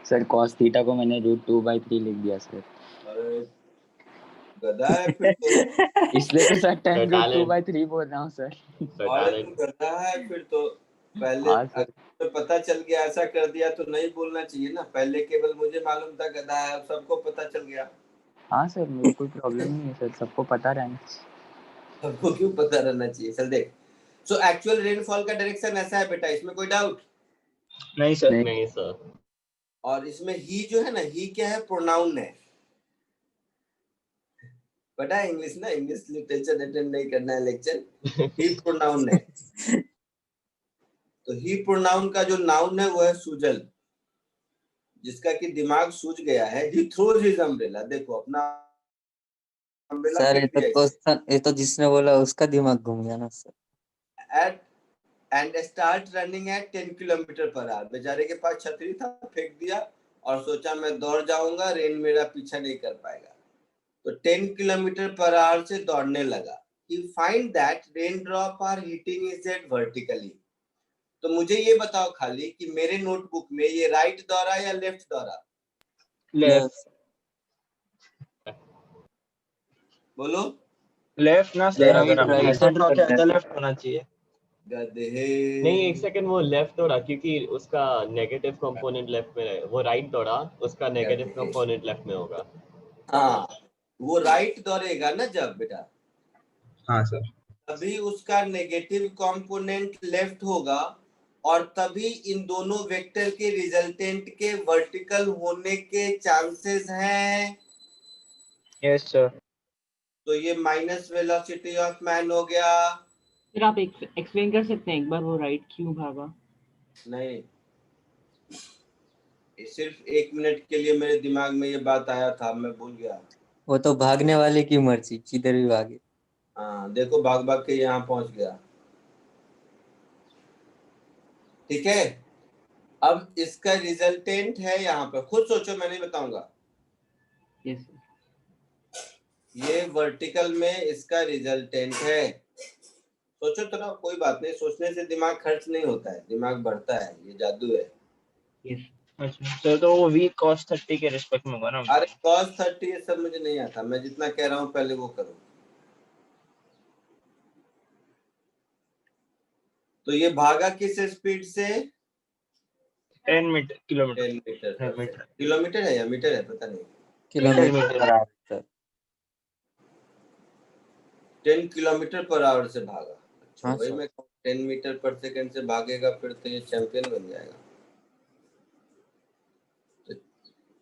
S12: सर cos थीटा को मैंने √2/3 लिख दिया सर।
S1: अरे गधा है फिर तो।
S12: इसलिए तो सर 10√2/3 बोल रहा हूँ सर।
S1: अरे तू गधा है फिर तो। पहले
S12: हाँ सर।
S1: तो पता चल गया, ऐसा कर दिया तो नहीं बोलना चाहिए ना। पहले केवल मुझे मालूम था गधा है, अब सबको पता चल गया।
S12: हाँ सर, मुझे कोई प्रॉब्लम नहीं है सर, सबको पता रहना चाहिए।
S1: सबको क्यों पता रहना चाहिए? चल देख, सो एक्चुअल रेनफॉल का डायरेक्शन ऐसा है बेटा, इसमें कोई डाउट
S9: नहीं सर।
S13: नहीं सर।
S1: और इसमें ही जो है ना, ही क्या है? प्रोनाउन है। पता है इंग्लिश ना, इंग्लिश लिटरेचर अटेंड नहीं करना है लेक्चर। ही प्रोनाउन है। तो ही प्रोनाउन का जो नाउन है वो है सुजल, जिसका कि दिमाग सूझ गया है। He throws his umbrella. देखो अपना अम्ब्रेला
S6: सर
S1: फेंक दिया
S6: ये तो जिसने बोला उसका दिमाग घूम गया ना sir.
S1: At and start running at 10 kilometre per hour. बेचारे के पास छतरी था, फेंक दिया और सोचा मैं दौड़ जाऊंगा, रेन मेरा पीछा नहीं कर पाएगा। तो 10 किलोमीटर पर आवर से दौड़ने लगा। He find that raindrop are hitting his head vertically. तो मुझे ये बताओ खाली कि मेरे नोटबुक में ये राइट दौरा या लेफ्ट दौरा?
S9: लेफ्ट।
S1: बोलो।
S9: लेफ्ट ना सर, अगर आप ऐसे ड्रॉ किया तो लेफ्ट होना चाहिए।
S1: गधे।
S13: नहीं, एक सेकंड, वो लेफ्ट दौड़ा क्योंकि उसका नेगेटिव कंपोनेंट लेफ्ट में है। वो राइट दौड़ा, उसका नेगेटिव कंपोनेंट लेफ्ट में होगा।
S1: हाँ, वो राइट दौड़ेगा ना जब बेटा,
S9: हाँ सर,
S1: तभी उसका नेगेटिव कंपोनेंट लेफ्ट होगा और तभी इन दोनों वेक्टर के रिजल्टेंट के वर्टिकल होने के चांसेस हैं।
S9: Yes sir.
S1: तो ये माइनस वेलोसिटी ऑफ मैन हो गया।
S4: फिर आप एक्सप्लेन कर सकते हैं एक बार वो राइट क्यों भागा?
S1: नहीं, सिर्फ 1 मिनट के लिए मेरे दिमाग में ये बात आया था, मैं भूल गया।
S6: वो तो भागने वाले की मर्जी, किधर भी भागे।
S1: हाँ देखो, भाग भाग के यहाँ पहुंच गया। ठीक है, अब इसका रिजल्टेंट है यहाँ पर, खुद सोचो, मैं नहीं बताऊंगा।
S4: यस
S1: ये वर्टिकल में इसका रिजल्टेंट है। सोचो तो ना, कोई बात नहीं, सोचने से दिमाग खर्च नहीं होता है, दिमाग बढ़ता है, ये जादू है।
S4: यस।
S9: अच्छा तो वो v cos 30 के रिस्पेक्ट में होगा ना?
S1: अरे cos 30 ये सब मुझे नहीं आता, मैं जितना कह रहा हूँ पहले वो करो। तो ये भागा किस स्पीड से?
S9: 10 किलोमीटर।
S1: 10 मीटर। किलोमीटर है या मीटर है पता नहीं।
S6: Kilometre per our.
S1: 10 kilometre per our से भागा। अच्छा,
S6: हाँ
S1: वही
S6: सर।
S1: मैं 10 मीटर पर सेकंड से भागेगा फिर तो ये चैंपियन बन जाएगा। तो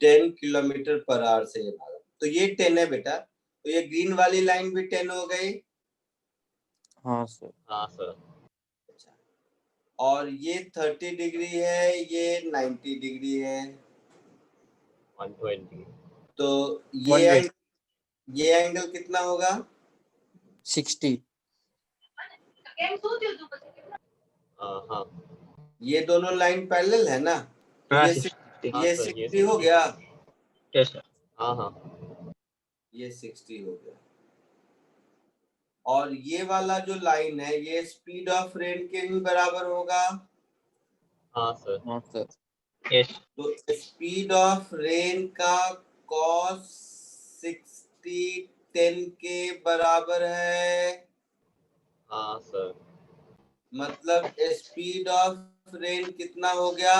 S1: 10 किलोमीटर पर आवर से ये भागा, तो ये 10 है बेटा। तो ये ग्रीन वाली लाइन भी 10 हो गई।
S6: हाँ सर।
S13: हाँ सर।
S1: अच्छा, और ये 30 डिग्री है, ये 90 डिग्री है।
S13: 120।
S1: तो ये एंगल कितना होगा?
S6: 60।
S13: हाँ।
S1: ये दोनों लाइन पैरेलल है ना, तो
S9: हाँ,
S1: ये 60 हो गया।
S9: Yes sir.
S13: हाँ।
S1: ये 60 हो गया। और ये वाला जो लाइन है ये स्पीड ऑफ रेन के भी बराबर होगा।
S13: हाँ सर।
S6: हाँ सर।
S9: यस
S1: तो स्पीड ऑफ रेन का cos 60 10 के बराबर है।
S13: हाँ सर।
S1: मतलब स्पीड ऑफ रेन कितना हो गया?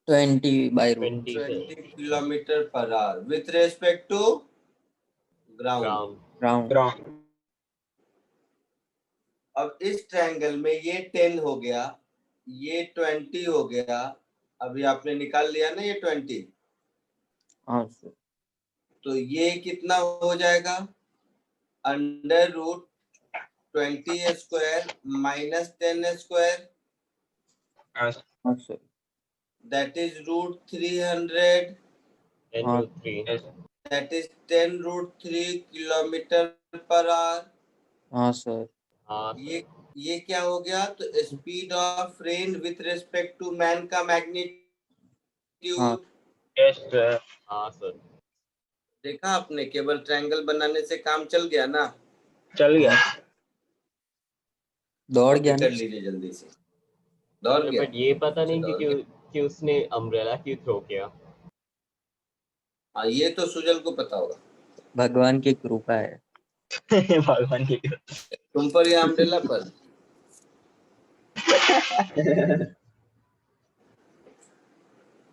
S6: 20/√.
S1: 20 kilometre per hour with respect to ground.
S6: Ground.
S1: अब इस ट्रायंगल में ये 10 हो गया, ये 20 हो गया। अभी आपने निकाल लिया ना ये 20,
S6: हाँ सर।
S1: तो ये कितना हो जाएगा? √20 स्क्वायर माइनस 10 स्क्वायर,
S6: हाँ sir.
S1: that is √300,
S13: 10√3।
S1: that is 10√3 kilometre per hour.
S6: हाँ सर.
S13: हाँ
S1: ये क्या हो गया? तो speed of rain with respect to man का मैग्नीट्यूड।
S9: Yes sir.
S13: हाँ सर।
S1: देखा आपने, केवल ट्रायंगल बनाने से काम चल गया ना?
S9: चल गया।
S6: दौड़ गया
S1: कर
S6: ना.
S1: लीजिए जल्दी से, दौड़ गया।
S13: बट ये पता नहीं कि
S1: दौड़
S13: क्यों कि उसने अम्ब्रेला क्यों थ्रो किया।
S1: हाँ, ये तो सुजल को पता होगा।
S6: भगवान की कृपा है.
S9: भगवान की
S1: तुम पर या अम्ब्रेला पर?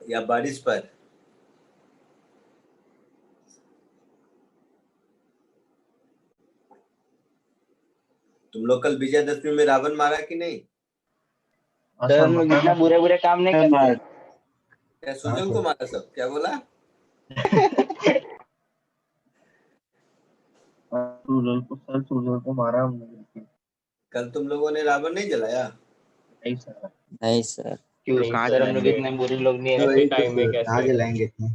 S1: या बारिश पर? तुम लोग कल विजयदशमी में रावण मारा कि नहीं?
S9: सर हम लोग इतना बुरे बुरे काम नहीं करते।
S1: क्या सुजल को मारा? सब क्या बोला?
S3: सुजल को मारा हमने।
S1: कल तुम लोगों ने रावण नहीं जलाया?
S3: नहीं सर।
S6: नहीं सर.
S9: क्यों
S5: तो कहाँ
S9: सर, हम लोग
S5: जलाएंगे?
S9: इतने बुरे लोग नहीं है।
S5: ऐसे टाइम में
S2: कहाँ
S5: कैसे?
S2: जलाएंगे इतने?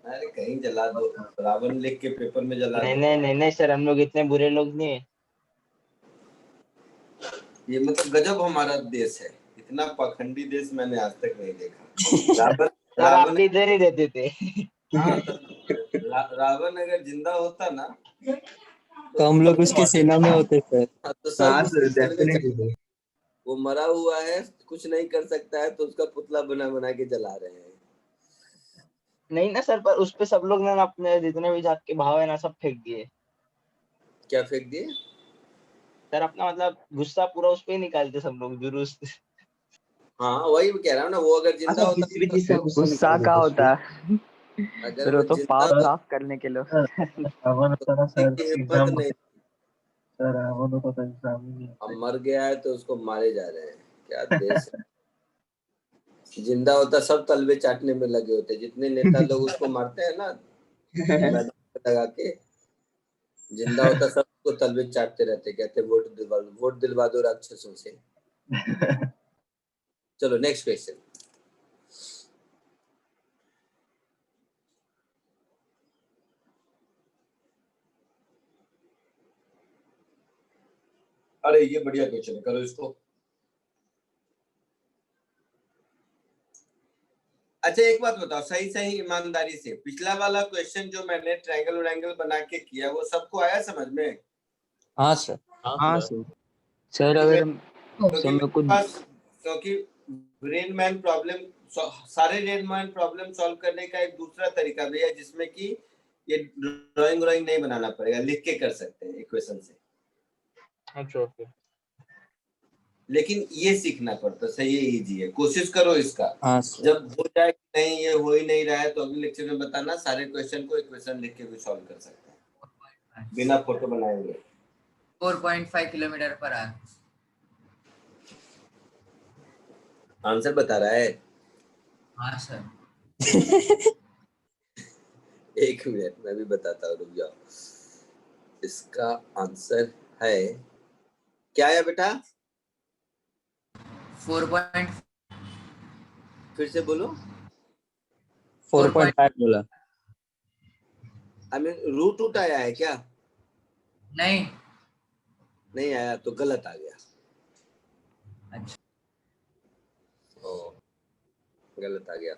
S1: अरे कहीं जला दो, रावण लिख के पेपर में जला
S9: नहीं
S1: दो।
S9: नहीं नहीं नहीं सर, हम लोग इतने बुरे लोग नहीं है।
S1: ये मतलब गजब हमारा देश है, इतना पाखंडी देश मैंने आज तक नहीं देखा। रावण
S9: सर आप
S1: रावण
S9: भी इधर ही रहते थे।
S1: हाँ, रावण अगर जिंदा होता ना
S6: तो हम लोग उसकी सेना में होते सर.
S1: तो सब उसके सर में चढ़- वो मरा हुआ है, कुछ नहीं कर सकता है, तो उसका पुतला बना बना के जला रहे हैं।
S9: नहीं ना सर, पर उस पे सब लोग ने अपने जितने भी जात के भाव है ना सब फेंक दिए।
S1: क्या फेंक दिए?
S9: सर अपना मतलब गुस्सा पूरा उस पे ही निकालते सब लोग, जुलूस।
S1: हाँ वही कह रहा हूँ ना, वो अगर जिंदा होता तो
S12: गुस्सा का होता है
S1: अगर
S12: फिर
S1: वो
S12: वो तो
S1: जिंदा
S12: पाप
S1: होता
S12: साफ करने के लिए
S3: रावण
S1: तो
S3: होता सर
S1: की हिम्मत
S3: एग्जाम
S1: नहीं।
S3: सर रावण होता तो एग्जाम ही नहीं
S1: अब मर गया है तो उसको मारे जा रहे हैं, क्या देश है। जिंदा होता सब तलवे चाटने में लगे होते, जितने नेता लोग उसको मारते हैं ना मैदान पे लगा के, जिंदा होता सब उसको तलवे चाटते रहते, कहते वोट दिलवा दो राक्षसों से। चलो नेक्स्ट क्वेश्चन। अरे ये बढ़िया क्वेश्चन है, करो इसको। अच्छा एक बात बताओ, सही सही ईमानदारी से, पिछला वाला क्वेश्चन जो मैंने ट्रायंगल व्रायंगल बना के किया वो सबको आया समझ में?
S6: हाँ सर.
S12: हाँ सर. सर अगर
S1: क्योंकि रेन मैन प्रॉब्लम, सारे रेन मैन प्रॉब्लम सॉल्व करने का एक दूसरा तरीका भी है जिसमें कि ये ड्राइंग नहीं बनाना पड़ेगा, लिख के कर सकते हैं इक्वेशन से।
S9: अच्छा
S1: लेकिन ये सीखना पड़ता, सही है, इजी है, कोशिश करो इसका।
S6: हाँ सर.
S1: जब हो जाए कि नहीं ये हो ही नहीं रहा है तो अगले लेक्चर में बताना, सारे क्वेश्चन को इक्वेशन लिख के भी सॉल्व कर सकते हैं बिना फोटो बनाए।
S14: 4.5 किलोमीटर पर आवर।
S1: आंसर बता रहा है?
S14: हाँ सर।
S1: एक मिनट मैं भी बताता हूँ, रुक जाओ। इसका आंसर है क्या है बेटा?
S14: 4.
S1: फिर से बोलो।
S6: 4.5 बोला.
S1: आई मीन √2 आया है क्या?
S14: नहीं
S1: नहीं आया तो गलत आ गया।
S14: अच्छा
S1: ओ गलत आ गया।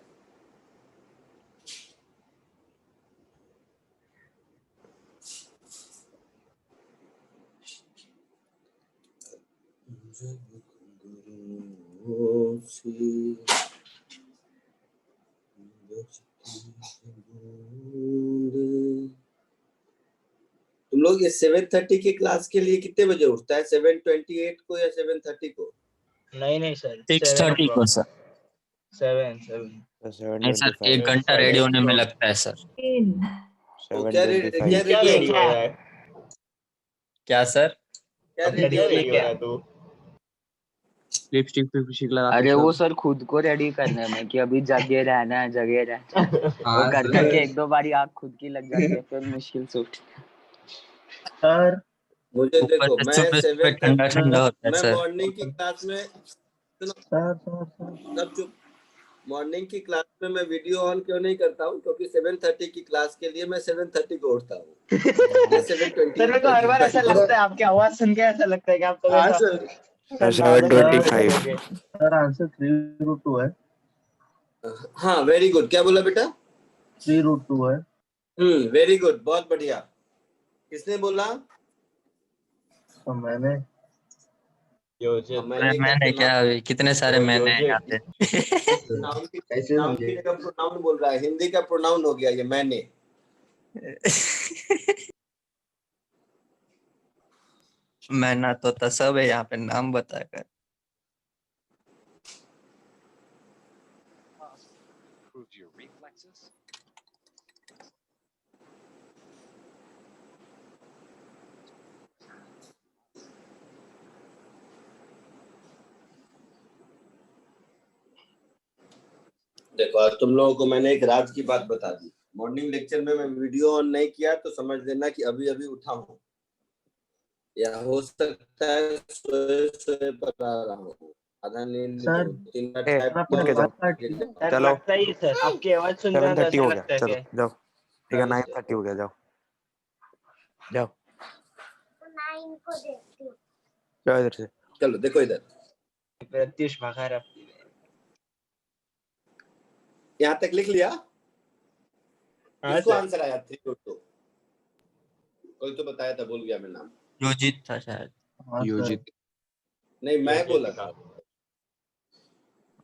S1: सी तुम लोग ये 7:30 की क्लास के लिए कितने बजे उठता है? 7:28 को या 7:30 को?
S9: नहीं सर
S6: 6:30 को सर।
S9: 7
S6: नहीं सर, 1 घंटा रेडी होने में लगता है सर।
S1: तो क्या रेडी
S9: क्या रेडी हो रहा है?
S6: क्या सर?
S1: क्या
S9: रेडी
S1: रेडी
S9: हो
S1: हो
S9: रहा है तू?
S5: लिपस्टिक लगा
S12: अरे वो सर खुद को रेडी करने में कि अभी जगे रहना है जगे रहना है। वो
S2: हाँ
S12: कर
S2: सर।
S12: करके 1-2 बारी आँख खुद की लग जाती है, फिर मुश्किल से उठ।
S3: सर
S1: मुझे
S6: ऊपर
S1: देखो,
S6: से
S1: मैं
S6: सुबह सुबह
S1: 7:30
S6: ठंडा ठंडा होता है
S1: मैं
S6: सर।
S1: मॉर्निंग की क्लास में सुनो, सब चुप। मॉर्निंग की क्लास में मैं वीडियो ऑन क्यों नहीं करता हूँ? क्योंकि 7:30 की क्लास के लिए मैं 7:30 को उठता हूँ।
S9: सर मेरे को हर बार ऐसा लगता है, आपकी आवाज सुन के ऐसा लगता है कि आप तो
S1: हाँ
S9: वैसा
S1: सर।
S9: अंदाजा करके
S7: 7:25
S9: बैठोगे।
S3: सर आंसर 3√2 है।
S1: हाँ वेरी गुड। क्या बोला बेटा?
S3: 3√2 है।
S1: वेरी गुड, बहुत बढ़िया। किसने बोला?
S3: तो मैंने
S13: योजित
S6: मैंने क्या अभी कितने सारे मैंने हैं यहाँ पे।
S1: नाउन की
S2: कैसे
S1: नाउन की
S2: समझे?
S1: जगह प्रोनाउन बोल रहा है। हिंदी का प्रोनाउन हो गया ये मैंने।
S6: मैं ना तो सब है यहाँ पे नाम बताकर।
S1: देखो, आज तुम लोगों को मैंने एक राज की बात बता दी। मॉर्निंग लेक्चर में मैं वीडियो ऑन नहीं किया तो समझ लेना कि अभी अभी उठा हूँ, या हो सकता है सोए सोए पता रहा हूँ। आधा नींद
S3: सर
S1: 3 बार
S7: ए,
S1: चाय
S7: उठ के जाओ।
S9: सर
S7: चलो
S9: लगता ही सर, आपकी आवाज सुन रहा है तो
S7: 7:30
S9: ऐसा
S7: हो
S9: लगता
S7: गया,
S9: है
S7: चलो
S9: कि
S7: जाओ। ठीक है 9:30 हो गया, जाओ जाओ जाओ इधर से।
S1: चलो देखो इधर,
S9: प्रत्युष भगा रहा है।
S1: यहाँ तक लिख लिया?
S9: हाँ
S1: किसको
S9: सर।
S1: आंसर आया? 3√2 कोई तो बताया था, भूल गया मैं नाम।
S6: योजित था शायद।
S3: हाँ सर।
S5: योजित।
S1: नहीं, मैं बोला था।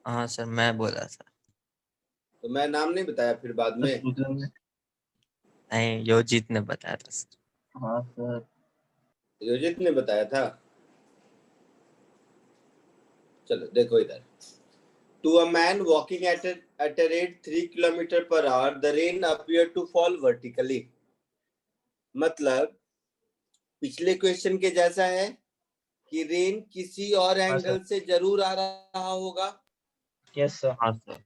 S6: हाँ सर मैं बोला था।
S1: तो मैं नाम नहीं बताया फिर बाद में?
S3: सूजन ने
S6: नहीं, योजित ने बताया था सर।
S3: हाँ सर।
S1: योजित ने बताया था। चलो देखो इधर। To a man walking at a rate 3 kilometre per hour, the rain appeared to fall vertically. मतलब पिछले क्वेश्चन के जैसा है कि रेन किसी और एंगल से जरूर आ रहा होगा।
S9: Yes sir.
S6: हाँ सर।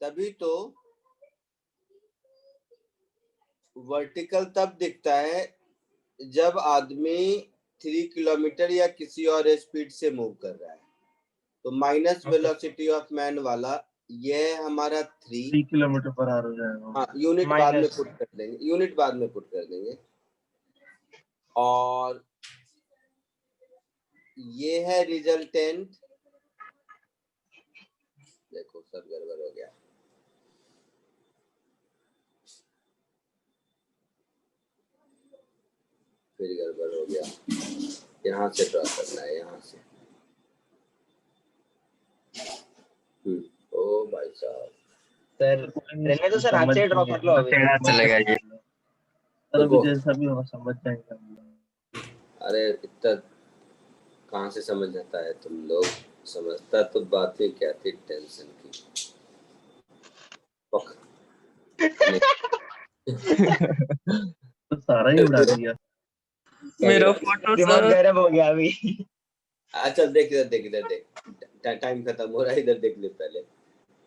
S1: तभी तो वर्टिकल तब दिखता है जब आदमी 3 किलोमीटर या किसी और स्पीड से मूव कर रहा है। तो माइनस वेलोसिटी ऑफ मैन वाला ये हमारा
S3: 3 किलोमीटर पर आवर हो जाएगा।
S1: हाँ, यूनिट बाद में पुट कर देंगे, यूनिट बाद में पुट कर देंगे। और ये है रिजल्टेंट। देखो सब गड़बड़ हो गया। फिर गड़बड़ हो गया। यहाँ से ड्रॉ करना है, यहाँ से। ओ भाई साहब
S9: सर रहने तो सर हाथ से ड्रॉ कर लो अभी।
S6: टेढ़ा चलेगा ये।
S3: सर अभी जैसा भी होगा समझ जाएंगे।
S1: अरे इतना कहाँ से समझ जाता है तुम लोग? समझता तो बात ही क्या थी टेंशन की।
S3: तो सारा ही उड़ा दिया।
S6: मेरा फोटो
S9: दिमाग
S6: सर।
S9: गर्म हो गया अभी।
S1: अच्छा देख इधर, देख इधर, देख टाइम खत्म हो रहा है, इधर देख ले पहले।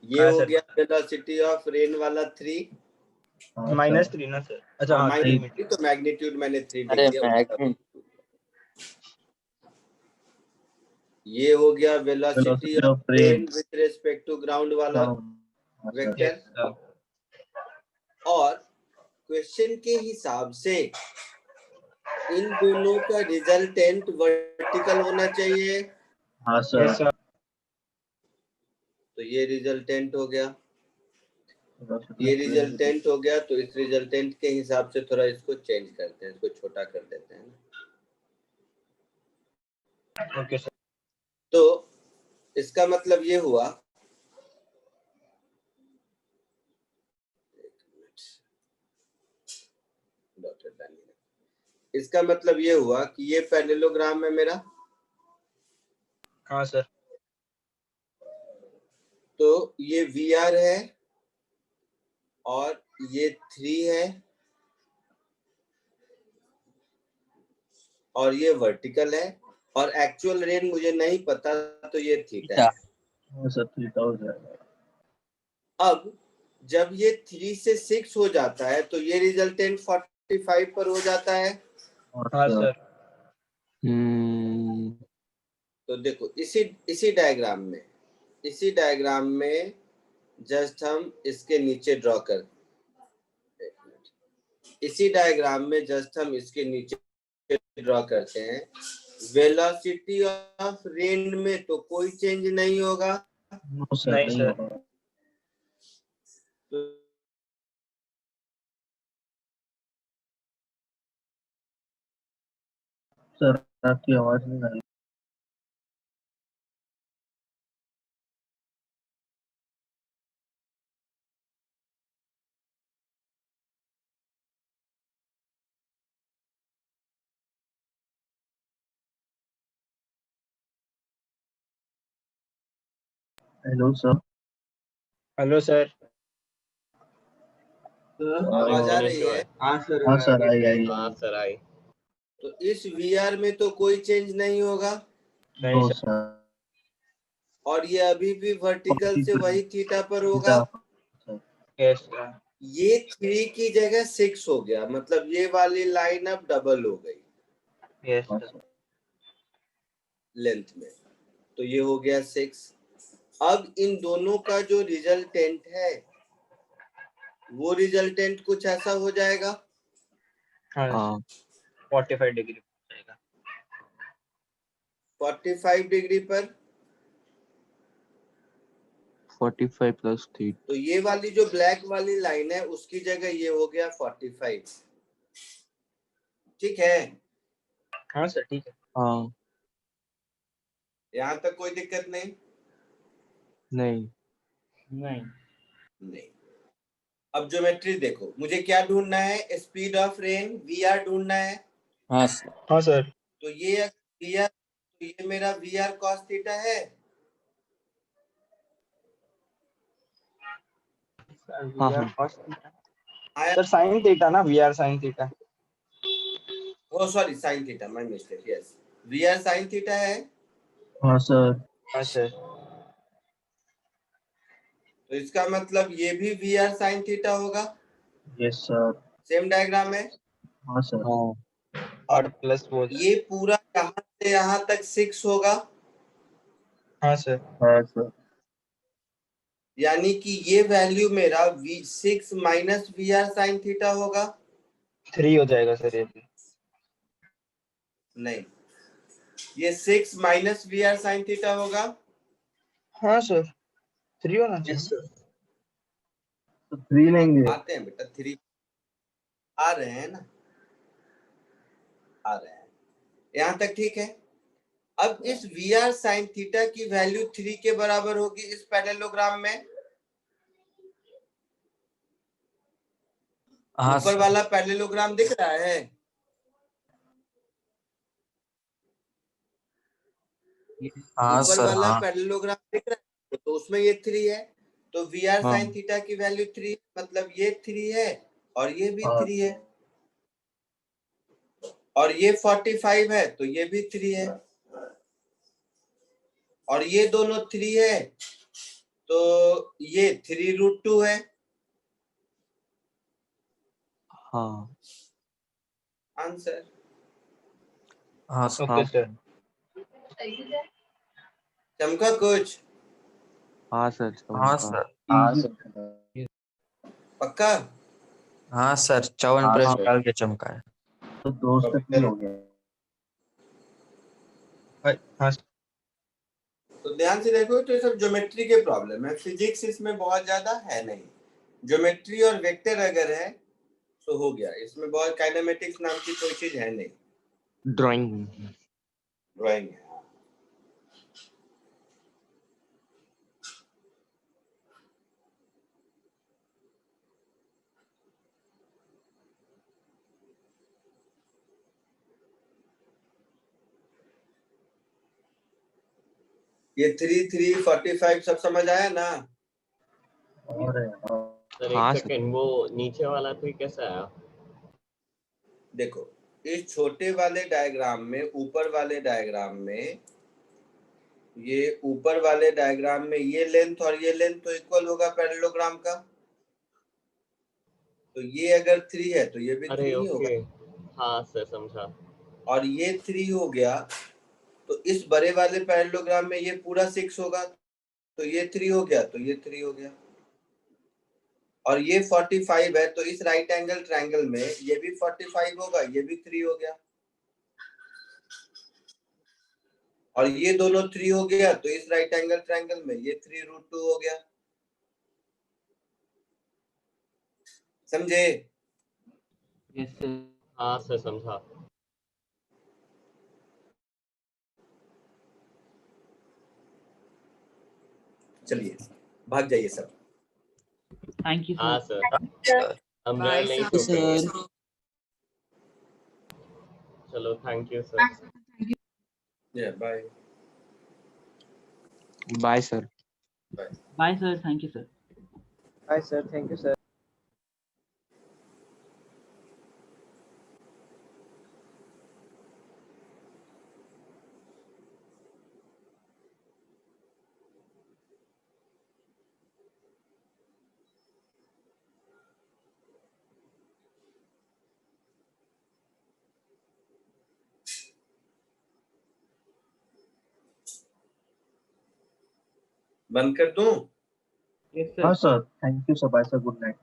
S1: ये
S9: हाँ,
S1: हो
S9: सर।
S1: गया वेलोसिटी ऑफ रेन वाला 3
S9: -3 ना सर। अच्छा हाँ,
S1: -3 तो मैग्नीट्यूड मैंने 3 लिख
S6: अरे
S1: दिया। ये हो गया velocity of rain with respect to ground वाला वेक्टर। और क्वेश्चन के हिसाब से इन दोनों का रिजल्टेंट वर्टिकल होना चाहिए।
S3: हाँ सर।
S1: तो ये रिजल्टेंट हो गया, ये रिजल्टेंट हो गया। तो इस रिजल्टेंट के हिसाब से थोड़ा इसको चेंज करते हैं, इसको छोटा कर देते हैं।
S9: Okay sir.
S1: तो इसका मतलब ये हुआ, इसका मतलब ये हुआ कि ये पैरेललोग्राम है मेरा।
S9: हाँ सर।
S1: तो ये VR है और ये 3 है और ये वर्टिकल है और एक्चुअल रेन मुझे नहीं पता, तो ये थीटा है।
S3: हाँ सर थीटा हो जाएगा।
S1: अब जब ये 3 से 6 हो जाता है तो ये रिजल्टेंट 45 पर हो जाता है।
S9: हाँ सर।
S1: तो देखो इसी डायग्राम में जस्ट हम इसके नीचे ड्रॉ कर, इसी डायग्राम में जस्ट हम इसके नीचे ड्रॉ करते हैं। वेलोसिटी ऑफ रेन में तो कोई चेंज नहीं होगा।
S9: नहीं सर।
S3: सर आपकी आवाज नहीं आ रही। Hello sir.
S9: Hello sir.
S1: आवाज आ रही है?
S3: हाँ सर आई।
S13: हाँ सर आई।
S1: तो इस VR में तो कोई चेंज नहीं होगा।
S9: नहीं
S3: सर।
S1: और ये अभी भी वर्टिकल से वही थीटा पर होगा।
S9: यस।
S1: ये 3 की जगह 6 हो गया, मतलब ये वाली लाइन अब डबल हो गई
S9: यस सर।
S1: लेंथ में। तो ये हो गया 6। अब इन दोनों का जो रिजल्टेंट है वो रिजल्टेंट कुछ ऐसा हो जाएगा।
S9: हाँ 45 डिग्री जाएगा।
S1: 45 डिग्री पर
S7: 45 प्लस 3।
S1: तो ये वाली जो ब्लैक वाली लाइन है उसकी जगह ये हो गया 45। ठीक है?
S9: हाँ सर ठीक है।
S7: हाँ
S1: यहाँ तक कोई दिक्कत नहीं? नहीं। अब ज्योमेट्री देखो, मुझे क्या ढूंढना है? स्पीड ऑफ रेन VR ढूंढना है।
S12: हाँ सर।
S9: हाँ सर।
S1: तो ये VR, तो ये मेरा VR cos थीटा है।
S9: सर साइन थीटा ना, VR sine theta.
S1: Oh sorry, sine theta, my mistake. Yes, VR sine theta है।
S3: हाँ सर।
S9: हाँ सर।
S1: तो इसका मतलब ये भी VR साइन थीटा होगा।
S3: Yes sir.
S1: सेम डायग्राम है।
S3: हाँ सर।
S9: और प्लस वो
S1: ये पूरा यहाँ से यहाँ तक 6 होगा।
S9: हाँ सर।
S3: हाँ सर।
S1: यानी कि ये वैल्यू मेरा 6 माइनस VR साइन थीटा होगा।
S9: 3 हो जाएगा सर ये भी।
S1: नहीं, ये 6 माइनस VR साइन थीटा होगा।
S9: हाँ सर 3 होना चाहिए।
S3: तो 3 लेंगे।
S1: आते हैं बेटा, 3 आ रहे हैं ना, आ रहे हैं। यहाँ तक ठीक है। अब इस VR साइन थीटा की वैल्यू 3 के बराबर होगी इस पैरेललोग्राम में। ऊपर वाला पैरेललोग्राम दिख रहा है?
S6: हाँ
S1: ऊपर
S6: सर
S1: वाला
S6: हाँ।
S1: पैरेललोग्राम दिख रहा है, तो उसमें ये 3 है। तो VR
S6: हाँ।
S1: साइन थीटा की वैल्यू 3, मतलब ये 3 है और ये भी 3 है। और ये 45 है तो ये भी 3 है। और ये दोनों 3 है तो ये 3√2 है।
S7: हाँ
S1: आंसर।
S6: हाँ
S9: ओके सर।
S1: चमका कुछ?
S7: हाँ सर।
S6: हाँ सर।
S12: हाँ सर।
S1: पक्का?
S6: हाँ सर 54
S12: हाँ
S6: प्रश्न
S12: सर।
S6: डाल के चमका है।
S3: तो दोस्त भी हो गया।
S9: हाँ
S1: तो ध्यान से देखो, तो ये सब ज्योमेट्री के प्रॉब्लम है, फिजिक्स इसमें बहुत ज्यादा है नहीं। ज्योमेट्री और वेक्टर अगर है तो हो गया, इसमें बहुत काइनेमेटिक्स नाम की कोई चीज है नहीं।
S7: ड्राइंग
S1: ड्राइंग है। ये 3 3 45 सब समझ आया ना?
S13: सर
S7: हाँ,
S13: एक
S7: सर।
S13: सेकंड, वो नीचे वाला ट्री कैसा आया?
S1: देखो इस छोटे वाले डायग्राम में, ऊपर वाले डायग्राम में, ये ऊपर वाले डायग्राम में ये लेंथ और ये लेंथ तो इक्वल होगा पैरेललोग्राम का। तो ये अगर 3 है तो ये भी 3
S13: अरे
S1: ही होगा।
S13: ओके, हाँ सर समझा।
S1: और ये 3 हो गया तो इस बड़े वाले पैरेललोग्राम में ये पूरा 6 होगा, तो ये 3 हो गया, तो ये 3 हो गया। और ये 45 है तो इस राइट एंगल ट्रायंगल में ये भी 45 होगा, ये भी 3 हो गया। और ये दोनों 3 हो गया तो इस राइट एंगल ट्रायंगल में ये 3√2 हो गया। समझे?
S4: Yes sir.
S13: हाँ सर समझा।
S1: चलिए भाग जाइए सब।
S4: थैंक यू
S13: हाँ
S4: सर।
S13: सर, हम
S14: Bye,
S13: नहीं
S14: sir.
S13: छूटेंगे। चलो thank you sir.
S1: Bye
S7: bye sir.
S4: Bye sir, thank you sir.
S9: Bye sir, thank you sir.
S1: बंद कर दूं?
S4: यस
S3: हाँ
S4: sir.
S3: Sir, thank you sir, bye sir, good night.